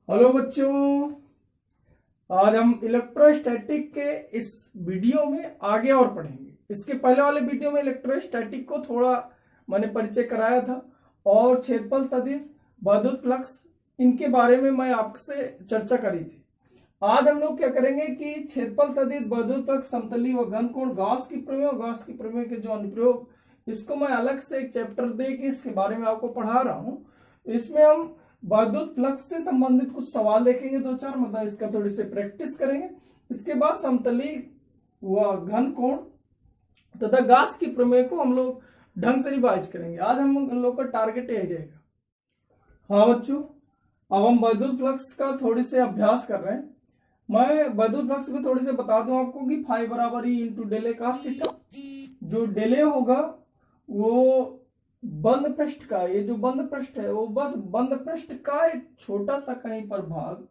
Hello बच्चों, आज हम इलेक्ट्रोस्टैटिक के इस वीडियो में आगे और पढ़ेंगे। इसके पहले वाले वीडियो में इलेक्ट्रोस्टैटिक को थोड़ा मैंने परिचय कराया था और क्षेत्रफल सदिश, विद्युत फ्लक्स, इनके बारे में मैं आपसे चर्चा करी थी। आज हम लोग क्या करेंगे कि क्षेत्रफल सदिश, विद्युत फ्लक्स, समतली व घन कोण, गॉस की प्रमेय और गॉस की प्रमेय के जो अनुप्रयोग, इसको मैं अलग से एक चैप्टर दे के इसके बारे में आपको पढ़ा रहा हूं। इसमें हम विद्युत फ्लक्स से संबंधित कुछ सवाल देखेंगे, दो चार, मतलब इसका थोड़ी सी प्रैक्टिस करेंगे। इसके बाद समतली व घन कोण तथा गॉस की प्रमेय को हम लोग ढंग से रिवाइज करेंगे। आज हम लोग का टारगेट यही रहेगा। हाँ बच्चों, अब हम विद्युत फ्लक्स का थोड़ी से अभ्यास कर रहे हैं। मैं विद्युत फ्लक्स को थोड़ी से बता दूं आपको कि फाई बराबर ई इंटू डेले कास थीटा। जो डेले होगा वो बंद पृष्ठ का, ये जो बंद पृष्ठ है वो बस बंद पृष्ठ का एक छोटा सा कहीं पर भाग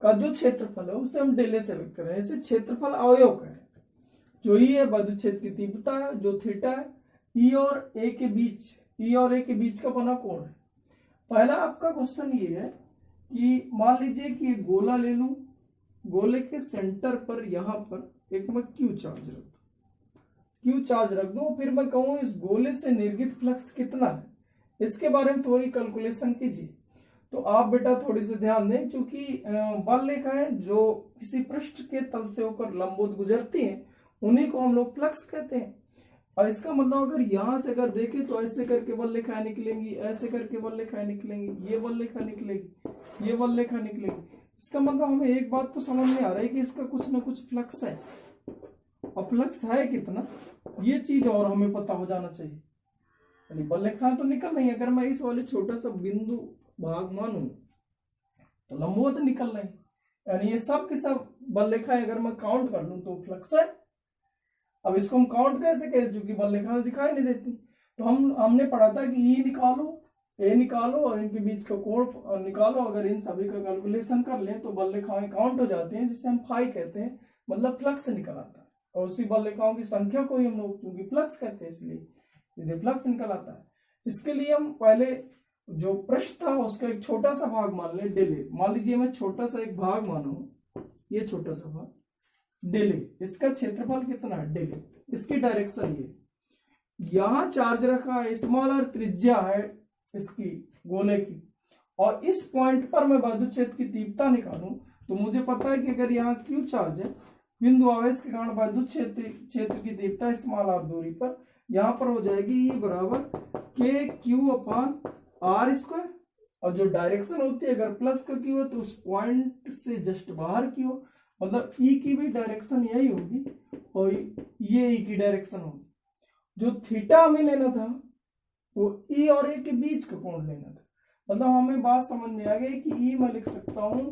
का जो क्षेत्रफल है उसे हम डेले से व्यक्त कर रहे हैं। इसे क्षेत्रफल अवयव कह रहे हैं। जो ई है विद्युत क्षेत्र की तीव्रता है, जो थीटा है, ई और ए के बीच का बना कोण है। पहला आपका क्वेश्चन ये है कि मान लीजिए कि एक गोला ले लूं, गोले के सेंटर पर यहां पर एक मैं क्यू चार्ज रख दूं, फिर मैं कहूं इस गोले से निर्गित फ्लक्स कितना है, इसके बारे में थोड़ी कैलकुलेशन कीजिए। तो आप बेटा थोड़ी सी ध्यान दें, क्योंकि बल रेखा है जो किसी पृष्ठ के तल से होकर लंबवत गुजरती हैं, उन्हीं को हम लोग फ्लक्स कहते हैं। और इसका मतलब अगर यहां से अगर देखें तो ऐसे करके बल रेखाएं निकलेंगी, ऐसे करके बल रेखाएं निकलेंगी, ये बल रेखा निकलेगी, ये बल रेखा निकलेगी। इसका मतलब हमें एक बात तो समझ में आ रहा है कि इसका कुछ ना कुछ फ्लक्स है। और फ्लक्स है कितना, ये चीज और हमें पता हो जाना चाहिए। यानी बल रेखा तो निकल रही है, अगर मैं इस वाले छोटा सा बिंदु भाग मानू तो लंबवत निकल रही है, यानी ये सब के सब बल रेखाएं अगर मैं काउंट कर लूं तो फ्लक्स है। अब इसको हम काउंट कैसे करें, चूंकि बल रेखा दिखाई नहीं देती। तो हमने पढ़ा था कि ई निकालो, ए निकालो और इनके बीच का कोण निकालो। अगर इन सभी का कैलकुलेशन कर लें तो बल रेखाएं काउंट हो जाती हैं, जिसे हम फाई कहते हैं, मतलब फ्लक्स निकल आता है। और उसी बल रेखाओं की संख्या को ही हम लोग क्योंकि फ्लक्स कहते हैं, इसलिए फ्लक्स निकल आता है। इसके लिए हम पहले जो पृष्ठ था उसका एक छोटा सा भाग मान ले, डेले। मान लीजिए मैं छोटा सा एक भाग मानू, ये छोटा सा भाग डेले, इसका क्षेत्रफल कितना है डेले। इसकी डायरेक्शन ये, यहां चार्ज रखा है स्मॉल और त्रिज्या है इसकी गोले की, और इस पॉइंट पर मैं विद्युत क्षेत्र की तीव्रता निकालूं तो मुझे पता है कि अगर यहाँ क्यू चार्ज है, बिंदु आवेश के कारण विद्युत क्षेत्र की तीव्रता स्मॉल आर दूरी पर यहां पर हो जाएगी ई बराबर के क्यू अपान आर स्क्वायर। और जो डायरेक्शन होती है, अगर प्लस का क्यू है तो उस पॉइंट से जस्ट बाहर की हो, मतलब ई की भी डायरेक्शन यही होगी और ये ई की डायरेक्शन होगी। जो थीटा हमें लेना था वो ई और ए के बीच का कोण लेना था। मतलब हमें बात समझ में आ गई कि ई मैं लिख सकता हूं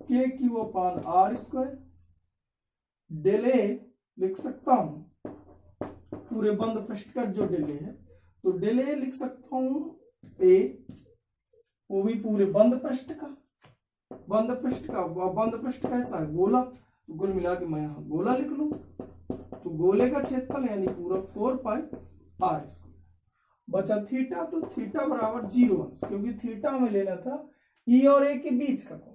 के क्यू अपान आर स्क्वायर, डेले लिख सकता हूं पूरे बंद पृष्ठ का जो डेले है, तो डेले लिख सकता हूं ए, वो भी पूरे बंद पृष्ठ का ऐसा गोला, तो कुल मिला के मैं यहां गोला लिख लूं, तो गोले का क्षेत्रफल यानी पूरा 4 पाई आर स्क्वायर। बचा थीटा, तो थीटा बराबर 0 अंश, क्योंकि थीटा हमें लेना था ई और ए के बीच का कोण।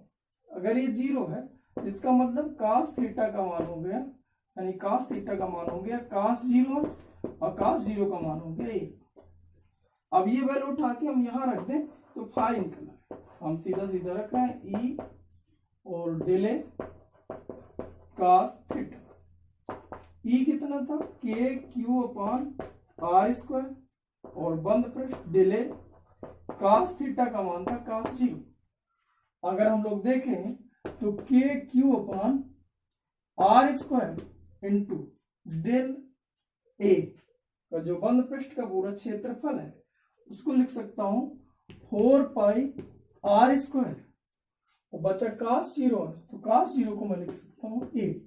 अगर ये 0 है इसका मतलब कास थीटा का मान हो गया, यानी कास थीटा का मान हो गया कास 0 अंश, और कास 0 का मान हो गया 1। अब ये वैल्यू उठा के हम यहां रख दें तो फाई निकला। हम सीधा सीधा रख रहे हैं ई और डेले कास थीटा। ई कितना था के क्यू अपान आर स्क्वायर, और बंद पृष्ठ डेले कास थीटा का मान था कास 0। अगर हम लोग देखें तो k q upon r square into del a का जो बंद पृष्ठ का पूरा क्षेत्रफल है उसको लिख सकता हूं 4 पाई आर स्क्वायर, और बचा कास 0 अंश, तो कास 0 को मैं लिख सकता हूं 1।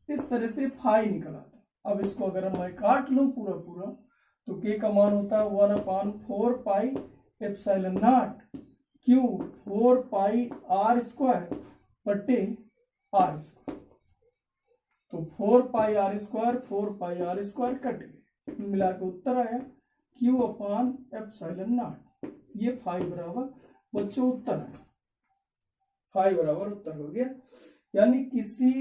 इस तरह से फाई निकल आता। अब इसको अगर मैं काट लूं पूरा तो के का मान होता है 1/4 pi epsilon naught q 4 pi r square बटे आर स्क्वायर। तो 4 पाई आर स्क्वायर कट गए, मिला के उत्तर आया क्यू अपान एप्सिलॉन नॉट। ये फाई बराबर बच्चों उत्तर है। फाई बराबर उत्तर हो गया। यानी किसी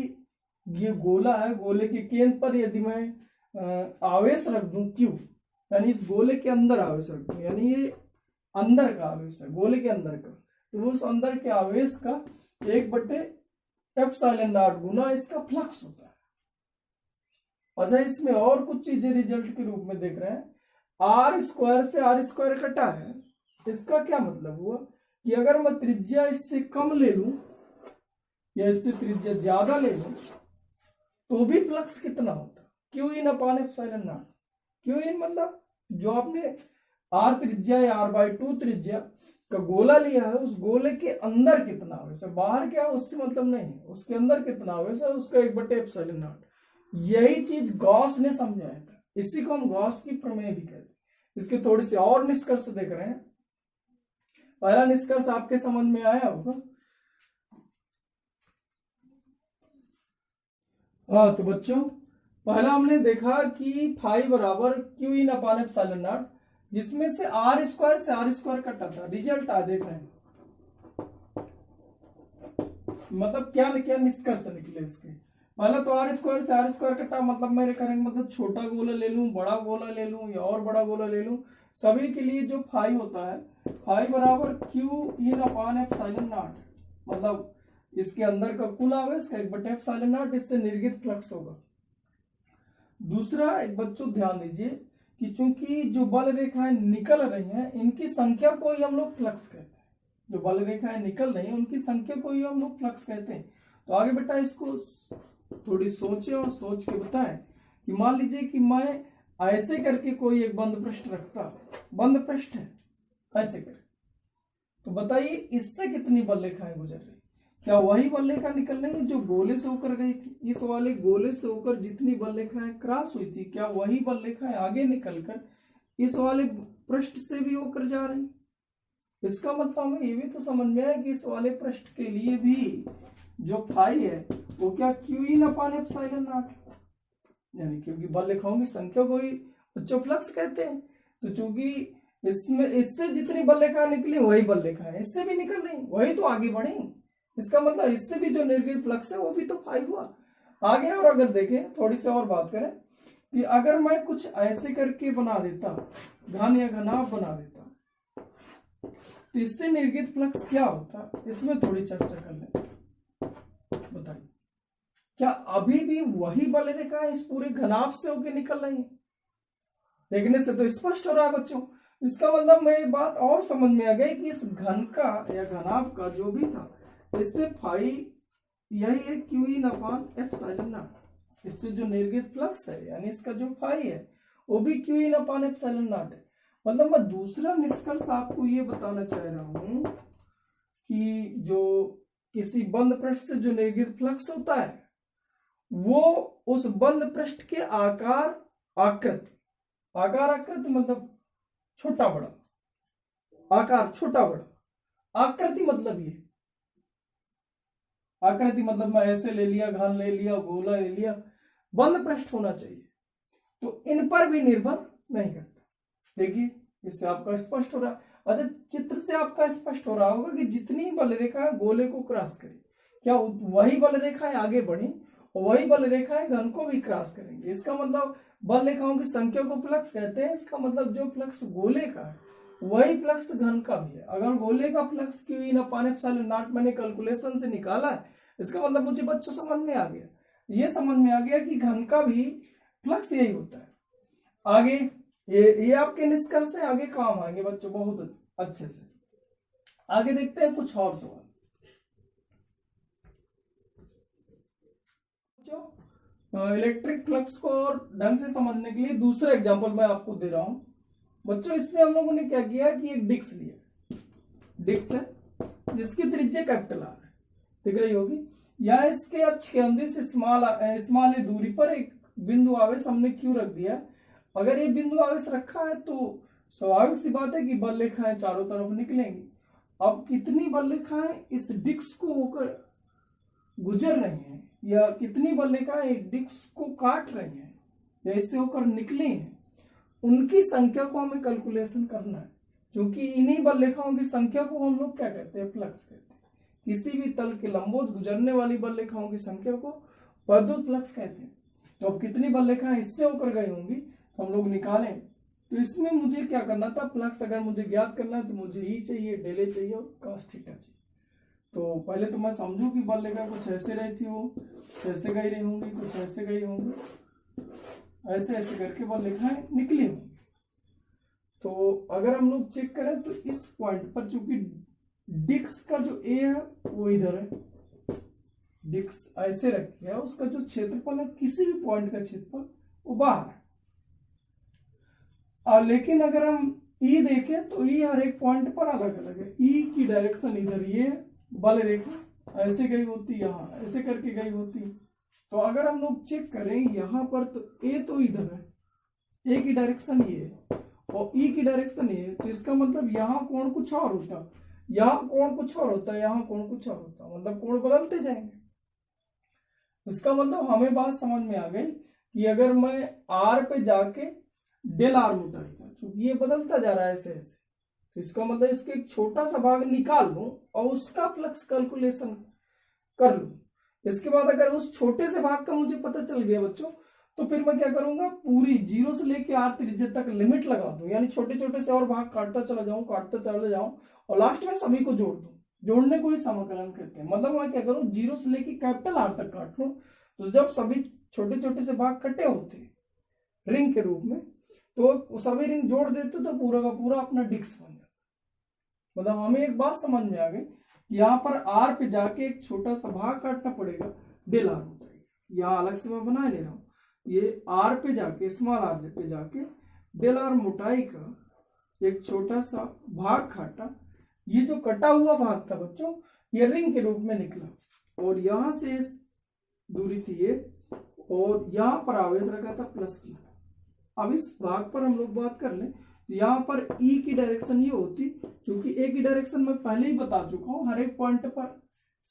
ये गोला है, गोले के केंद्र पर यदि मैं आवेश रख दूं Q, यानी इस गोले के अंदर आवेश रख दूं, यानी ये अंदर का आवेश है, गोले के अंदर का, तो उस अंदर के आवेश का 1/ε0 गुना इसका फ्लक्स होता है। अच्छा, इसमें और कुछ चीजें रिजल्ट के रूप में देख रहे हैं। r² से r² कटा है, इसका क्या मतलब हुआ कि अगर मैं त्रिज्या इससे कम ले लूं या इससे त्रिज्या ज्यादा ले लूं तो भी फ्लक्स कितना होता, Q�/ε0। Q मतलब जो आपने r त्रिज्या या r/2 त्रिज्या का गोला लिया है, उस गोले के अंदर कितना आवेश है, बाहर क्या है उससे मतलब नहीं है, उसके अंदर कितना आवेश है उसका 1/ε0। यही चीज गॉस ने समझाया था, इसी को हम गॉस की प्रमेय भी कहते हैं। इसके थोड़ी सी और निष्कर्ष देख रहे हैं। पहला निष्कर्ष आपके समझ में आया होगा। हाँ, तो बच्चों पहला हमने देखा कि फाई बराबर Q�/ε0, जिसमें से r² से r² कटा था। रिजल्ट आ देख रहे हैं, मतलब क्या क्या निष्कर्ष निकले इसके। पहला तो r² से r² कटा, मतलब मेरे करेंगे मतलब छोटा गोला ले लूं, बड़ा गोला ले लूं या और बड़ा गोला ले लूं, सभी के लिए जो फाई होता है, फाई बराबर Q�/ε0, मतलब इसके अंदर का कुल आवेश का 1/ε0, इससे निर्गित फ्लक्स होगा। दूसरा, एक बच्चों ध्यान दीजिए कि चूंकि जो बल रेखाएं निकल रही हैं, इनकी संख्या को ही हम लोग फ्लक्स कहते हैं। जो बल रेखाएं निकल रही हैं उनकी संख्या को ही हम लोग फ्लक्स कहते हैं। तो आगे बेटा इसको थोड़ी सोचे और सोच के बताएं कि मान लीजिए कि मैं ऐसे करके कोई एक बंद पृष्ठ रखता, बंद पृष्ठ है ऐसे करके, तो बताइए इससे कितनी बल रेखाएं गुजर रही, क्या वही बल रेखा निकल रही है जो गोले से होकर गई थी? इस वाले गोले से होकर जितनी बल रेखाएं क्रॉस हुई थी, क्या वही बल रेखाएं आगे निकलकर इस वाले पृष्ठ से भी होकर जा रही? इसका मतलब हमें ये भी तो समझ में आया कि इस वाले पृष्ठ के लिए भी जो फाई है वो क्या Q�/ε0, यानी क्योंकि बल रेखाओं की संख्या को ही बच्चों फ्लक्स कहते हैं। तो चूंकि इसमें इससे जितनी बल रेखा निकली वही बल रेखा है, इससे भी निकल रही वही तो आगे बढ़ी, इसका मतलब इससे भी जो निर्गित फ्लक्स है वो भी तो फाई हुआ आगे। और अगर देखें थोड़ी सी और बात करें कि अगर मैं कुछ ऐसे करके बना देता, घन या घनाभ बना देता, तो इससे निर्गित फ्लक्स क्या होता, इसमें थोड़ी चर्चा कर लें। बताइए क्या अभी भी वही बल रेखा इस पूरे घनाभ से होकर निकल रही है? देखने से तो स्पष्ट हो रहा है बच्चों। इसका मतलब मेरी बात और समझ में आ गई कि इस घन का या घनाभ का जो भी था, इससे फाई यही है Q�/ε0। इससे जो निर्गित फ्लक्स है यानी इसका जो फाई है वो भी Q�/ε0 है। मतलब मैं दूसरा निष्कर्ष आपको ये बताना चाह रहा हूं कि जो किसी बंद पृष्ठ से जो निर्गित फ्लक्स होता है वो उस बंद पृष्ठ के आकार आकृति, आकार आकृति मतलब छोटा बड़ा, आकार छोटा बड़ा, आकृति मतलब ये, आकृति मतलब मैं ऐसे ले लिया, घन ले लिया, गोला ले लिया, बंद पृष्ठ होना चाहिए, तो इन पर भी निर्भर नहीं करता। देखिए इससे आपका स्पष्ट हो रहा है। अच्छा, चित्र से आपका स्पष्ट हो रहा होगा कि जितनी बल रेखा गोले को क्रॉस करें, क्या वही बल रेखाएं आगे बढ़ी और वही बल रेखाएं घन को भी क्रॉस करेंगे। इसका मतलब बल रेखाओं की संख्या को फ्लक्स कहते हैं। इसका मतलब जो फ्लक्स गोले का है वही फ्लक्स घन का भी है। अगर गोले का फ्लक्स Q�/ε0 मैंने कैलकुलेशन से निकाला है, इसका मतलब मुझे बच्चों समझ में आ गया, ये समझ में आ गया कि घन का भी फ्लक्स यही होता है। आगे ये आपके निष्कर्ष से आगे काम आएंगे बच्चों बहुत अच्छे से। आगे देखते हैं कुछ और सवाल। इलेक्ट्रिक फ्लक्स को और ढंग से समझने के लिए दूसरा एग्जांपल मैं आपको दे रहा हूं बच्चों। इसमें हम लोगों ने क्या किया कि एक डिस्क लिया, डिस्क है जिसकी त्रिज्या कैपिटल आर है, दिख रही होगी, या इसके अक्ष के अंदर से स्मॉल दूरी पर एक बिंदु आवेश हमने क्यू रख दिया। अगर ये बिंदु आवेश रखा है तो स्वाभाविक सी बात है कि बल रेखाएं चारों तरफ निकलेंगी। अब कितनी बल रेखाएं इस डिस्क को होकर गुजर रही हैं या कितनी बल रेखाएं डिस्क को काट रही हैं या इससे होकर निकली हैं, उनकी संख्या को हमें कैलकुलेशन करना है, क्योंकि इन्हीं बल रेखाओं की संख्या को हम लोग क्या कहते हैं, फ्लक्स कहते हैं। किसी भी तल के लंबवत गुजरने वाली बल रेखाओं की संख्या को वैद्युत फ्लक्स कहते हैं। तो अब कितनी बल रेखाएं इससे होकर गई होंगी तो हम लोग निकालें। तो इसमें मुझे क्या करना था, फ्लक्स अगर मुझे ज्ञात करना है तो मुझे ई चाहिए, डेल ए चाहिए और cos थीटा चाहिए। तो पहले तो मैं समझू कि बल रेखा कुछ ऐसे रहती हो, ऐसे गई रही होंगी, कुछ ऐसे गई होंगी, ऐसे ऐसे करके बल रेखाएं निकली होंगी। तो अगर हम लोग चेक करें तो इस पॉइंट पर चूंकि डिस्क का जो ए है वो इधर है, डिस्क ऐसे रखी है, उसका जो क्षेत्रफल है किसी भी पॉइंट का क्षेत्रफल वो बाहर है। और लेकिन अगर हम ई देखें तो ई हर एक पॉइंट पर अलग अलग है। ई की डायरेक्शन इधर, ये बल रेखा ऐसे गई होती, यहाँ ऐसे करके गई होती। तो अगर हम लोग चेक करें यहाँ पर तो ए तो इधर है, ए की डायरेक्शन ये है और ई की डायरेक्शन ये है, तो इसका मतलब यहाँ कोण कुछ और होता, यहाँ कोण कुछ और होता है, यहाँ कोण कुछ और होता, मतलब कोण बदलते जाएंगे। इसका मतलब हमें बात समझ में आ गई कि अगर मैं आर पे जाके डेल आर मोटाई का, क्योंकि ये बदलता जा रहा है ऐसे ऐसे, तो इसका मतलब इसका एक छोटा सा भाग निकाल लूं और उसका फ्लक्स कैलकुलेशन कर लूं। इसके बाद अगर उस छोटे से भाग का मुझे पता चल गया बच्चों, तो फिर मैं क्या करूंगा, पूरी 0 से लेके आर त्रिज्या तक लिमिट लगा दूं, यानी छोटे छोटे से और भाग काटता चला जाऊं और लास्ट में सभी को जोड़ दूं। जोड़ने को ही समाकलन कहते हैं। मतलब मैं क्या करूं, 0 से लेके कैपिटल आर तक काट लूं, तो जब सभी छोटे छोटे से भाग कटे होते रिंग के रूप में, तो सभी रिंग जोड़ देते तो पूरा का पूरा अपना डिस्क बन जाता। मतलब हमें एक बात समझ में आ गई कि यहाँ पर आर पे जाके एक छोटा सा भाग काटना पड़ेगा डेल आर मोटाई। यहाँ अलग से मैं बना ले रहा हूँ, ये आर पे जाके, स्मॉल आर पे जाके डेल आर मोटाई का एक छोटा सा भाग काटा। ये जो कटा हुआ भाग था बच्चों, ये रिंग के रूप में निकला और यहां से इस दूरी थी ये, और यहां पर आवेश रखा था प्लस की। अब इस भाग पर हम लोग बात कर लें तो यहाँ पर ई की डायरेक्शन ये होती, क्योंकि ए की डायरेक्शन मैं पहले ही बता चुका हूं, हर एक पॉइंट पर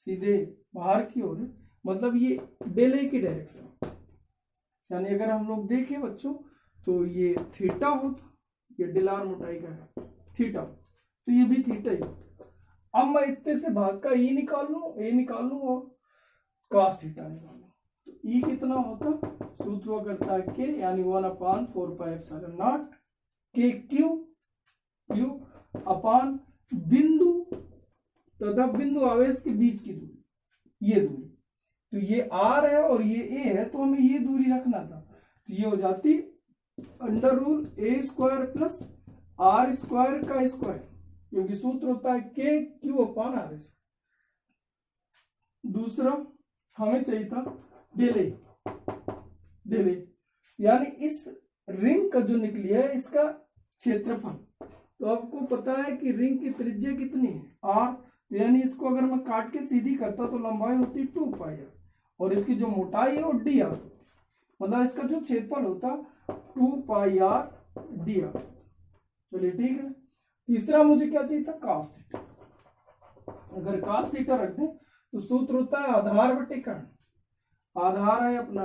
सीधे बाहर की ओर है, मतलब ये डेल ए की डायरेक्शन। यानी अगर हम लोग देखें बच्चों तो ये थीटा होता, ये डेल आर मोटाई का है थीटा, तो ये भी थीटा ही होता। अब मैं इतने से भाग का ई निकाल लूं, ए निकाल लूं और cos थीटा निकाल लूं, तो ई कितना होता, सूत्र हुआ करता है के, यानी 1/4πε0 के क्यू अपान बिंदु तथा बिंदु आवेश के बीच की दूरी, ये दूरी। तो ये आर है और ये ए है, तो हमें ये दूरी रखना था, तो ये हो जाती √a² प्लस आर स्क्वायर का स्क्वायर, क्योंकि सूत्र होता है के क्यू अपान आर स्क्वायर। दूसरा हमें चाहिए था डेल ए, यानी इस रिंग का जो निकली है इसका क्षेत्रफल। तो आपको पता है कि रिंग की त्रिज्या कितनी है, आर, तो यानी इसको अगर मैं काट के सीधी करता तो लंबाई होती 2πr और इसकी जो मोटाई है वो dr, मतलब इसका जो क्षेत्रफल होता 2πr dr। चलिए ठीक है। तीसरा मुझे क्या चाहिए था, cos थीटा। अगर cos थीटा रख दें तो सूत्र होता है आधार बटे कर्ण। आधार है अपना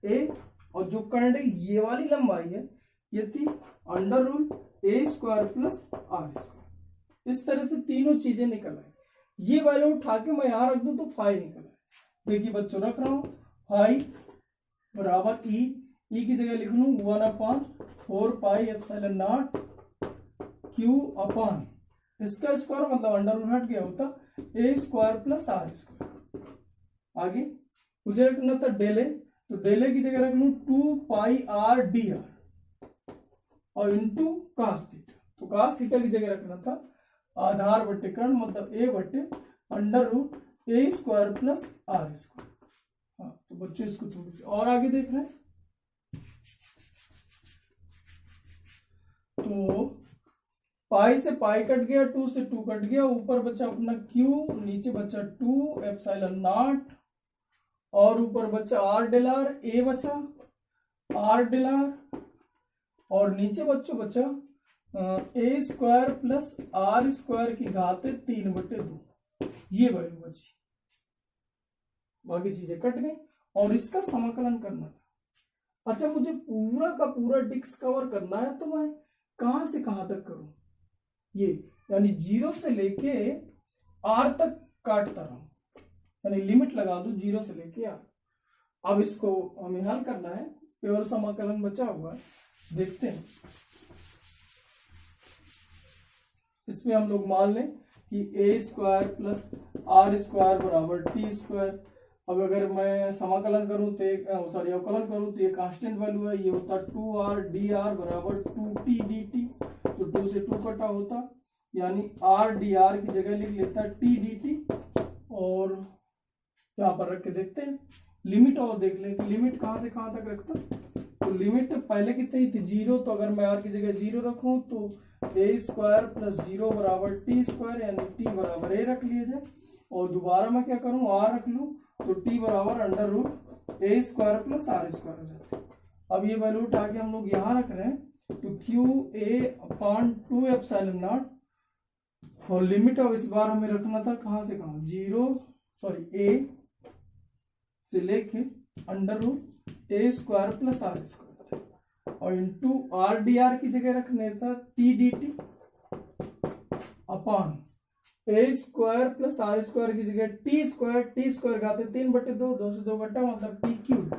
a और जो कर्ण ये वाली लंबाई है ये थी √a² प्लस r²। इस तरह से तीनों चीजें निकल आई। ये वैल्यू उठा के मैं यहां रख दूं तो फाई निकल आए। देखिए बच्चों रख रहा हूं, फाई बराबर ई की जगह लिख लूं 1/4πε0 क्यू अपान, इसका स्क्वायर मतलब अंडर हट गया होता a² प्लस r²। आगे मुझे रखना था डेल ए, तो डेल ए की जगह रख लूं 2πr dr और इंटू cos थीटा। तो cos थीटा की जगह रखना था आधार बटे कर्ण, मतलब a बटे √a² प्लस r²। हाँ, तो बच्चों इसको थोड़ी सी और आगे देख रहे हैं। तो पाई से पाई कट गया, 2 से 2 कट गया, ऊपर बचा अपना q, नीचे बचा 2ε0 और ऊपर बचा r डेल r, a बचा r डेल r और नीचे बच्चों बचा a² प्लस r² की घात 3/2। ये वैल्यू बची, बाकी चीजें कट गई और इसका समाकलन करना था। अच्छा, मुझे पूरा का पूरा डिस्क कवर करना है, तो मैं कहां से कहां तक करूं, ये यानी 0 से लेके r तक काटता रहूं, यानी लिमिट लगा दूं 0 से लेके R। अब इसको हमें हल करना है, प्योर समाकलन बचा हुआ है, देखते हैं। इसमें हम लोग मान लें कि a square plus r square बराबर t स्क्वायर। अब अगर मैं समाकलन करूं तो सॉरी अवकलन करूं तो ये कांस्टेंट वैल्यू है, ये होता 2r dr बराबर 2t dt, तो 2 से 2 कटा होता, यानी r dr की जगह लिख लेता t dt। और यहाँ पर रख के देखते हैं लिमिट, और देख लें कि लिमिट कहाँ से कहाँ तक रखता। तो लिमिट पहले कितनी थी 0, तो अगर मैं r की जगह 0 रखूं तो a स्क्वायर प्लस 0 बराबर t स्क्वायर, यानी t बराबर a रख लिया जाए। और दोबारा मैं क्या करूं r रख लूं तो t बराबर under root a square plus r square हो जाता है। अब ये वैल्यू उठा के हम लोग यहाँ रख रहे हैं, तो q a upon 2 epsilon naught, और लिमिट ऑफ इस बार हमें रखना था कहाँ से कहाँ, 0 सॉरी a से लेके under root a square plus r square, और इंटू r dr की जगह रखने था t dt upon a square plus r square की जगह t स्क्वायर खाते 3/2, 2 से 2 घटा मतलब t क्यूब।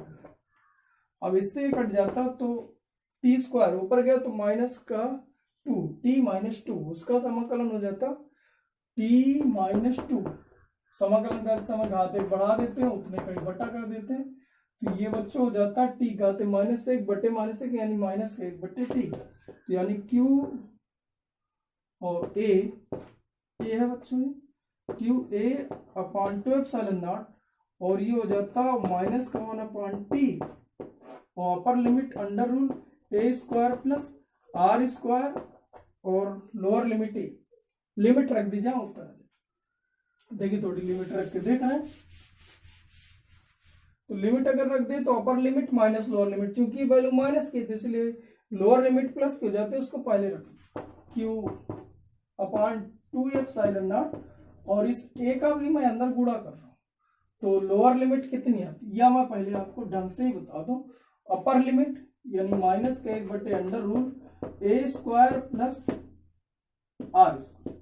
अब इससे कट जाता तो t स्क्वायर ऊपर गया तो माइनस का 2, t माइनस 2, उसका समाकलन हो जाता t माइनस 2। समाकलन करते समय घाते बढ़ा देते हैं, उतने का ही बटा कर देते हैं, तो ये बच्चों हो जाता है t घाते -1 बटे -1 यानी -1 बटे t, तो यानी q और a है बच्चों q a upon 2 epsilon naught, और ये हो जाता -1 अपॉन t, और upper limit under root a square plus r square, और लोअर लिमिट रख दी जाए उत्तर। देखिए थोड़ी लिमिट रख के देख रहे हैं, तो लिमिट अगर रख दे तो अपर लिमिट माइनस लोअर लिमिट, चूंकि वैल्यू माइनस की थी इसलिए लोअर लिमिट प्लस हो जाते, उसको पहले रख q अपॉन 2 एप्सिलॉन नॉट, और इस a का भी मैं अंदर गुणा कर रहा हूं, तो लोअर लिमिट कितनी आती या मैं पहले आपको ढंग से ही बता दूं। अपर लिमिट यानी -1 बटे under root a square plus r square,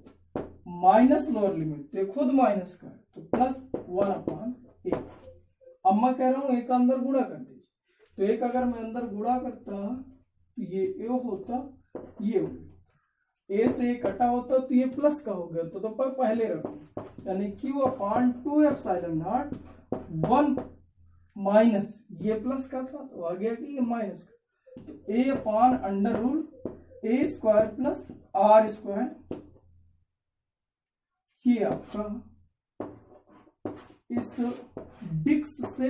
minus lower limit तो खुद माइनस का है तो प्लस 1 अपॉन a। अब मैं कह रहा हूं एक अंदर गुणा कर दीजिए, तो एक अगर मैं अंदर गुणा करता तो ये a होता, ये हो गया, a से कटा होता तो ये प्लस का हो गया, तो पहले रखो, यानी q upon 2 epsilon not 1 minus ये प्लस का था तो आ गया कि ये माइनस का, तो a upon under root a square plus r square, ये आपका इस डिक्स से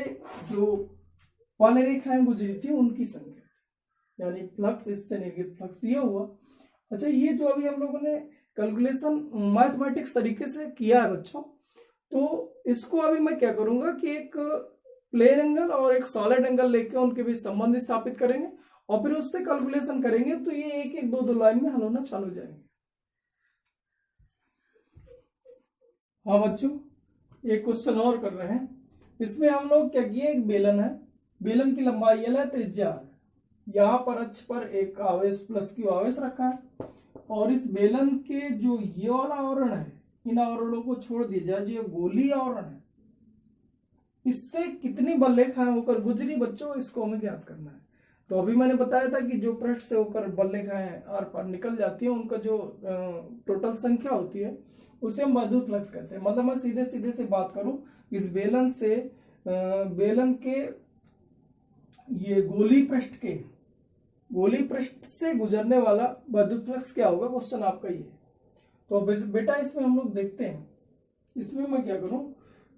जो वाले रेखाएं गुजरी थी उनकी संख्या, यानी फ्लक्स इससे निर्गत फ्लक्स ये हुआ। अच्छा, ये जो अभी हम लोगों ने कैलकुलेशन मैथमेटिक्स तरीके से किया है बच्चों, तो इसको अभी मैं क्या करूंगा कि एक प्लेन एंगल और एक सॉलिड एंगल लेके उनके बीच संबंध स्थापित करेंगे, और फिर उससे कैलकुलेशन करेंगे, तो ये एक एक दो लाइन में हल होना चालू हो जाएंगे। हाँ बच्चों, एक क्वेश्चन और कर रहे हैं। इसमें हम लोग क्या किए, एक बेलन है, बेलन की लंबाई L है, त्रिज्या है, यहाँ पर अक्ष पर एक आवेश प्लस क्यू आवेश रखा है, और इस बेलन के जो ये वाला आवरण है, इन आवरणों को छोड़ दिया जाए, जो गोलीय आवरण है, इससे कितनी बल्लेखाएं होकर गुजरी बच्चों, इसको हमें ज्ञात करना है। तो अभी मैंने बताया था कि जो पृष्ठ से होकर बल्लेखाएं आर पार निकल जाती है, उनका जो टोटल संख्या होती है उसे हम विद्युत फ्लक्स कहते हैं। मतलब मैं सीधे सीधे से बात करूं, इस बेलन से बेलन के ये गोली पृष्ठ से गुजरने वाला विद्युत फ्लक्स क्या होगा, क्वेश्चन आपका ये है। तो बेटा इसमें हम लोग देखते हैं, इसमें मैं क्या करूं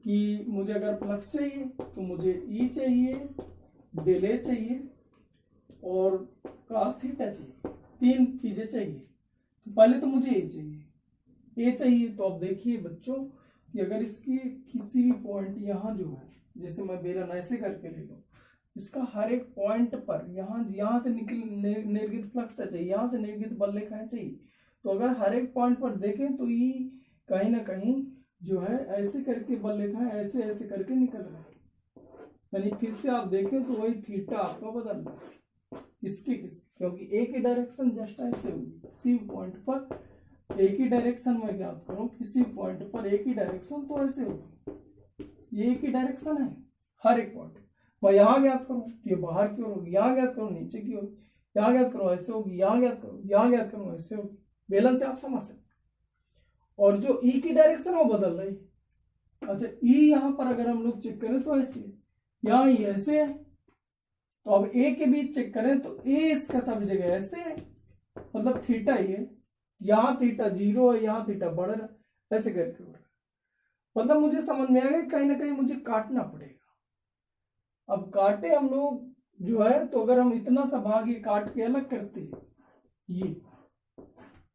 कि मुझे अगर फ्लक्स चाहिए तो मुझे ई चाहिए, डेल ए चाहिए और cos थीटा चाहिए, 3 चीजें चाहिए। तो पहले तो मुझे ए चाहिए, तो अब देखिए बच्चों कि अगर इसकी किसी भी पॉइंट यहाँ जो है, जैसे मैं बेलन ऐसे करके ले लूं, इसका हर एक पॉइंट पर यहाँ से निर्गत फ्लक्स चाहिए, यहाँ से निर्गत बल्लेखाएं चाहिए। तो अगर हर एक पॉइंट पर देखें तो ये कहीं ना कहीं जो है ऐसे करके बल्लेखाएं ऐसे ऐसे करके निकल रहे हैं, यानी फिर से आप देखें तो वही थीटा आपका बदल रहा है, इसके क्योंकि ए की डायरेक्शन जस्ट ऐसे होगी, सी पॉइंट पर एक ही डायरेक्शन में ज्ञात करूं किसी पॉइंट पर एक ही डायरेक्शन, तो ऐसे होगी, ये एक ही डायरेक्शन है हर एक पॉइंट। मैं यहाँ ज्ञात करूं तो ये बाहर की ओर होगी, यहाँ ज्ञात करूं नीचे की ओर, यहाँ ज्ञात करूं ऐसे होगी, यहाँ ज्ञात करूं, यहाँ ज्ञात करूं ऐसे होगी। बेलन से आप समझ सकते। और जो ई की डायरेक्शन है वो बदल रही। अच्छा, ई यहाँ पर अगर हम लोग चेक करें तो ऐसे है, यहाँ ई ऐसे है, तो अब ए के बीच चेक करें तो ए इसका सब जगह ऐसे है, मतलब थीटा ही है, यहाँ थीटा 0 है, यहाँ थीटा बढ़ रहा है, ऐसे करके हो रहा है। मतलब मुझे समझ में आ गया कहीं ना कहीं मुझे काटना पड़ेगा। अब काटे हम लोग जो है, तो अगर हम इतना सा भाग ये काट के अलग करते हैं ये,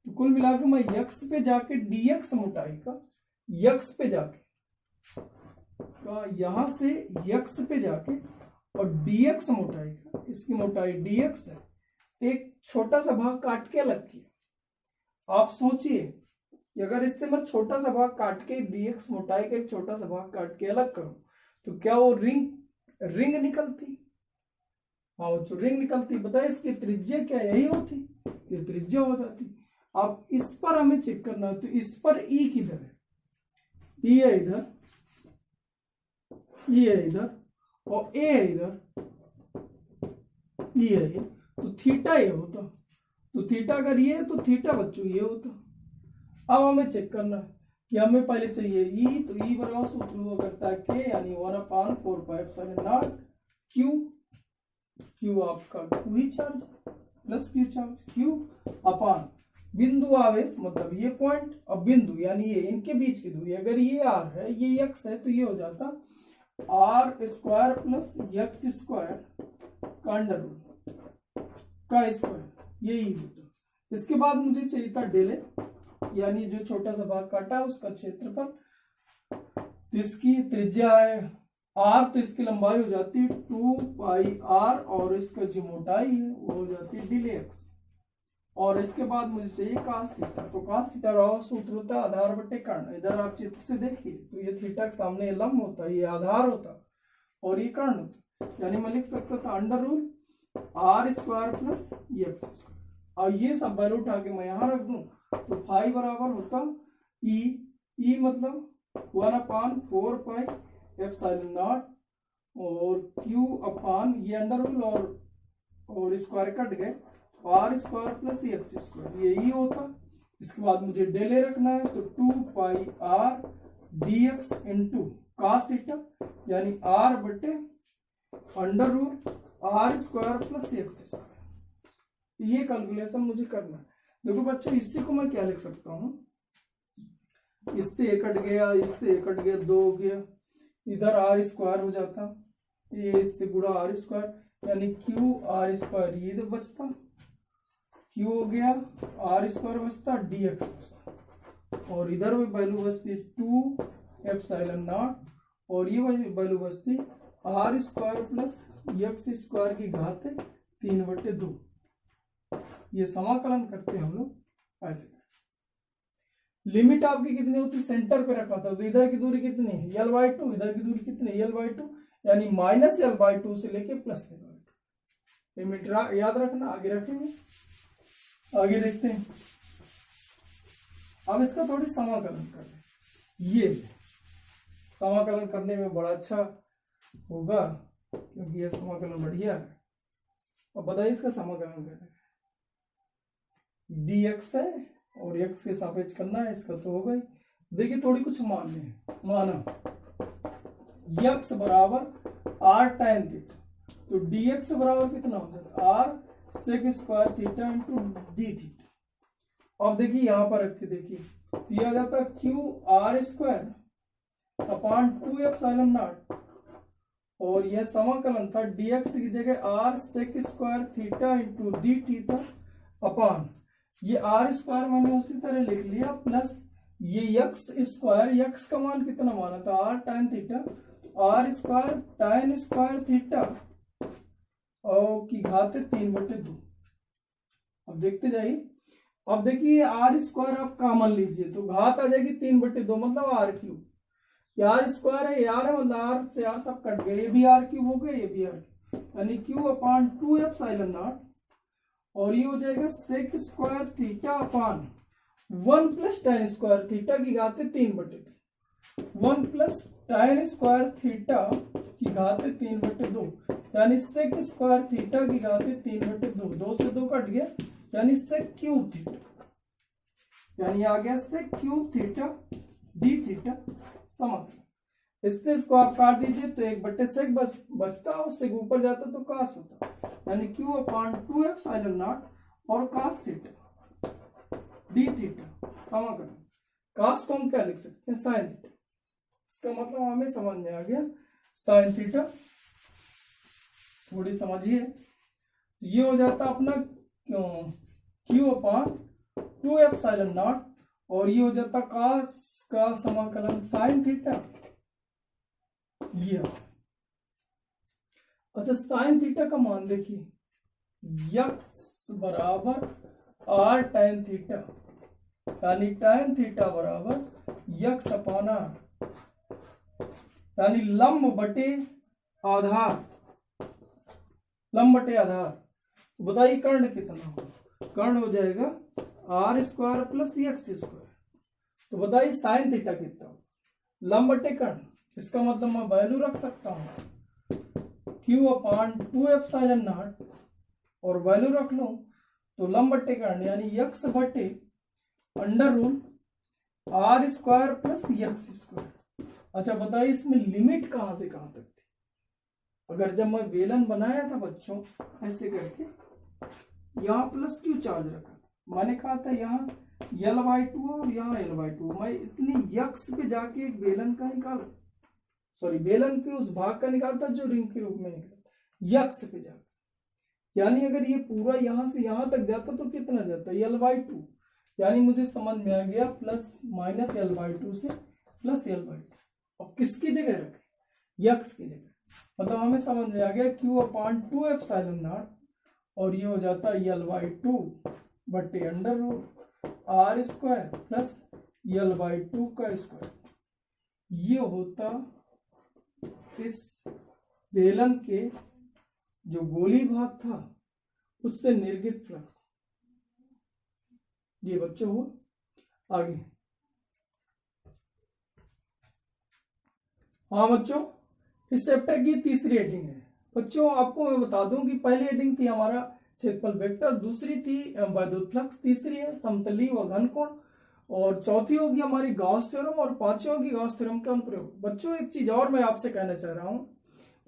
तो कुल मिला के मैं यक्स पे जाके dx मोटाई का, यक्स पे जाके यहां से यक्स पे जाके और dx मोटाई का, इसकी मोटाई dx है, एक छोटा सा भाग काट के अलग किया। आप सोचिए कि अगर इससे मैं छोटा सा भाग काट के dx मोटाई का एक छोटा सा भाग काट के अलग करूं तो क्या वो रिंग निकलती? हाँ, जो रिंग निकलती, बताए इसकी त्रिज्या क्या यही होती, ये त्रिज्या हो जाती। अब इस पर हमें चेक करना है, तो इस पर ई किधर है? ई है इधर, ई है इधर, और ए है इधर, ई है ये, तो थीटा ये होता। तो थीटा अगर ये है तो थीटा बच्चों ये होता। अब हमें चेक करना है कि हमें पहले चाहिए ई, तो ई बराबर सूत्र हुआ करता है के, यानी 1/4πε0 क्यू, क्यू आपका क्यू ही charge plus q charge, q upon बिंदु आवेश, मतलब ये पॉइंट, अब बिंदु यानी ये इनके बीच की दूरी, अगर ये आर है ये एक्स है, तो ये हो जाता r square plus x square का अंडर रूट का स्क्वायर, यही होता। इसके बाद मुझे चाहिए था डेले, यानी जो छोटा सा भाग काटा है उसका क्षेत्रफल, तो इसकी त्रिज्या है आर, तो इसकी लंबाई हो जाती है 2πr, और इसका जो मोटाई है वो हो जाती है dx। और इसके बाद मुझे चाहिए cos थीटा, तो cos थीटा रहा सूत्र होता है आधार बटे कर्ण। इधर आप चित्र से देखिए तो ये थीटा के सामने लंब होता है, ये आधार होता और ये कर्ण होता, यानी मैं लिख सकता था under root r square plus x square. और ये सब वैल्यू उठा के मैं यहाँ रख दूं तो फाई बराबर होता ई मतलब 1/4πε0 और क्यू अपान ये अंडर रूट और स्क्वायर कट गए, r square plus x square, यही होता। इसके बाद मुझे डेले रखना है, तो 2πr dx into cos theta, यानी r बटे under root r square plus x square. ये कैलकुलेशन मुझे करना है। देखो बच्चों, इसी को मैं क्या लिख सकता हूँ, इससे एक कट गया, इससे एक कट गया, 2 हो गया, इधर आर स्क्वायर हो जाता, ये इससे गुणा आर स्क्वायर, यानी क्यू आर स्क्वायर, ये इधर बचता, क्यू हो गया आर स्क्वायर बचता, dx बचता, और इधर भी वैल्यू बचती 2ε0, और ये वैल्यू बचती r square plus x square की घात 3/2। ये समाकलन करते हैं हम लोग ऐसे। लिमिट आपकी कितनी होती है, सेंटर पे रखा था, तो इधर की दूरी कितनी है l/2, इधर की दूरी कितनी है l/2, यानी -l/2 से लेके +l/2। लिमिट याद रखना, आगे रखेंगे, आगे देखते हैं। अब इसका थोड़ी समाकलन कर रहे, ये समाकलन करने में बड़ा अच्छा होगा क्योंकि ये समाकलन बढ़िया है। अब बताइए इसका समाकलन कैसे, dx है और x के सापेक्ष करना है, इसका तो होगा ही। देखिए थोड़ी कुछ मान लें, माना x बराबर r tan थीटा, तो dx बराबर कितना हो जाता है r sec square theta into D theta. अब देखिए यहां पर रख के देखिए, तो यह आ जाता है क्यू आर स्क्वायर अपान 2ε0, और यह समाकलन था dx की जगह r sec square theta into D theta upon ये आर स्क्वायर मैंने उसी तरह लिख लिया, प्लस ये एक्स स्क्वायर, एक्स का मान कितना माना था r tan theta, r square tan square theta और की घात 3/2। अब देखते जाइए, अब देखिए आर स्क्वायर आप कॉमन लीजिए तो घात आ जाएगी 3/2, मतलब r3। आर स्क्वायर है, आर है, मतलब आर से आर सब कट गए, ये भी r3 हो गए, ये भी r3, यानी q अपान 2ε0, और ये हो जाएगा sec square theta upon 1 plus tan square theta की घात 3/2, 1 प्लस tan स्क्वायर थीटा की घात 3/2, यानी सेक स्क्वायर थीटा की घात 3/2, 2 से 2 कट गया, यानी सेक क्यूब थीटा, यानी आ गया sec cube theta d theta समाकलन। इससे इसको आप काट दीजिए तो 1/सेक बचता, और सेक ऊपर जाता तो कास होता, यानी Q/2 और कास थीटा डी थीटा समाकलन। कास को हम क्या लिख सकते हैं, साइन थीटा। इसका मतलब हमें समझ में आ गया साइन थीटा। थोड़ी समझिए, ये हो जाता अपना Q/2 और ये हो जाता कास का समाकलन साइन थीटा। ये अच्छा, साइन थीटा का मान देखिए, यक्स बराबर आर tan थीटा, यानी tan थीटा बराबर यक्स अपॉन आर, यानी लंब बटे आधार, लंब बटे आधार। तो बताइए कर्ण कितना हो, कर्ण हो जाएगा r square plus x square. तो बताइए साइन थीटा कितना हो, लंब बटे कर्ण। इसका मतलब मैं वैल्यू रख सकता हूं Q/2 और वैल्यू रख लूं तो लंब बटे कर्ण, यानी यक्स बटे under root r square plus x square. अच्छा बताइए इसमें लिमिट कहां से कहां तक थी। अगर जब मैं बेलन बनाया था बच्चों ऐसे करके, यहाँ प्लस क्यू चार्ज रखा, मैंने कहा था यहाँ L/2 और यहाँ L/2, मैं इतनी यक्स पे जाके एक बेलन का निकाला, सॉरी बेलन के उस भाग का निकालता जो रिंग के रूप में निकला, यक्स पे जाकर। यानी अगर ये पूरा यहां से यहां तक जाता तो कितना जाता, L/2, यानी मुझे समझ में आ गया प्लस माइनस L/2 से प्लस L/2, और किसकी जगह रखे, यक्स की जगह। मतलब हमें समझ में आ गया Q/2 और ये हो जाता L/2 बटे under root r square plus L/2 का स्क्वायर। ये होता इस बेलन के जो गोली भाग था उससे निर्गित फ्लक्स। ये बच्चों हुआ। आगे हाँ बच्चों, इस चैप्टर की तीसरी हेडिंग है। बच्चों आपको मैं बता दूं कि पहली हेडिंग थी हमारा क्षेत्रफल वेक्टर, दूसरी थी वैद्युत फ्लक्स, तीसरी है समतली व घनकोण, और चौथी होगी हमारी गॉस थ्योरम, और पांचवी होगी गॉस थ्योरम का अनुप्रयोग। बच्चों एक चीज और मैं आपसे कहना चाह रहा हूं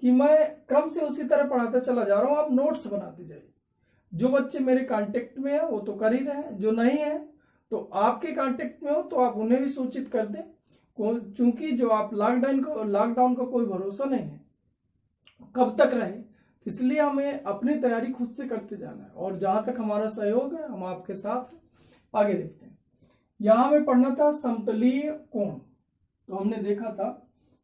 कि मैं क्रम से उसी तरह पढ़ाता चला जा रहा हूं, आप नोट्स बनाते जाइए। जो बच्चे मेरे कांटेक्ट में है वो तो कर ही रहे हैं, जो नहीं है तो आपके कांटेक्ट में हो तो आप उन्हें भी सूचित कर दें, चूंकि जो आप लॉकडाउन का कोई भरोसा नहीं है कब तक रहे, इसलिए हमें अपनी तैयारी खुद से करते जाना है, और जहां तक हमारा सहयोग है हम आपके साथ हैं। आगे देखते हैं। यहां हमें पढ़ना था समतलीय कोण। तो हमने देखा था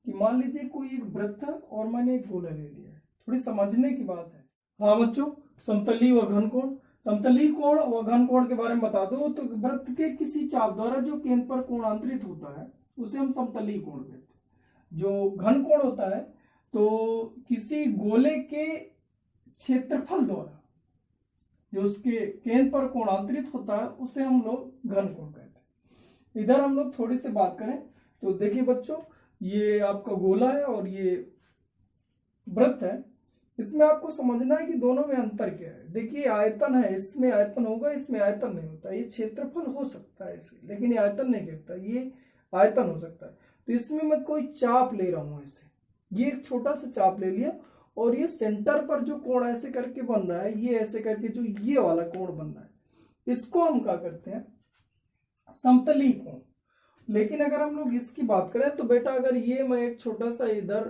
कि मान लीजिए कोई एक वृत्त है और मैंने एक गोला ले लिया है, थोड़ी समझने की बात है। हाँ बच्चों, समतलीय व घनकोण, समतलीय कोण व घनकोण के बारे में बता दो तो वृत्त के किसी चाप द्वारा जो केंद्र पर कोणांतरित होता है उसे हम समतलीय कोण कहते हैं। जो घनकोण होता है तो किसी गोले के क्षेत्रफल द्वारा जो उसके केंद्र पर कोणांतरित होता है उसे हम लोग घनकोण कहते हैं। इधर हम लोग थोड़ी सी बात करें तो देखिए बच्चों, ये आपका गोला है और ये वृत्त है। इसमें आपको समझना है कि दोनों में अंतर क्या है। देखिए आयतन है, इसमें आयतन होगा, इसमें आयतन नहीं होता। ये क्षेत्रफल हो सकता है इसमें, लेकिन ये आयतन नहीं करता, ये आयतन हो सकता है। तो इसमें मैं कोई चाप ले रहा हूं, ऐसे ये एक छोटा सा चाप ले लिया, और ये सेंटर पर जो कोण ऐसे करके बन रहा है, ये ऐसे करके जो ये वाला कोण बन रहा है, इसको हम क्या करते हैं, समतलीय कोण। लेकिन अगर हम लोग इसकी बात करें तो बेटा अगर ये मैं एक छोटा सा इधर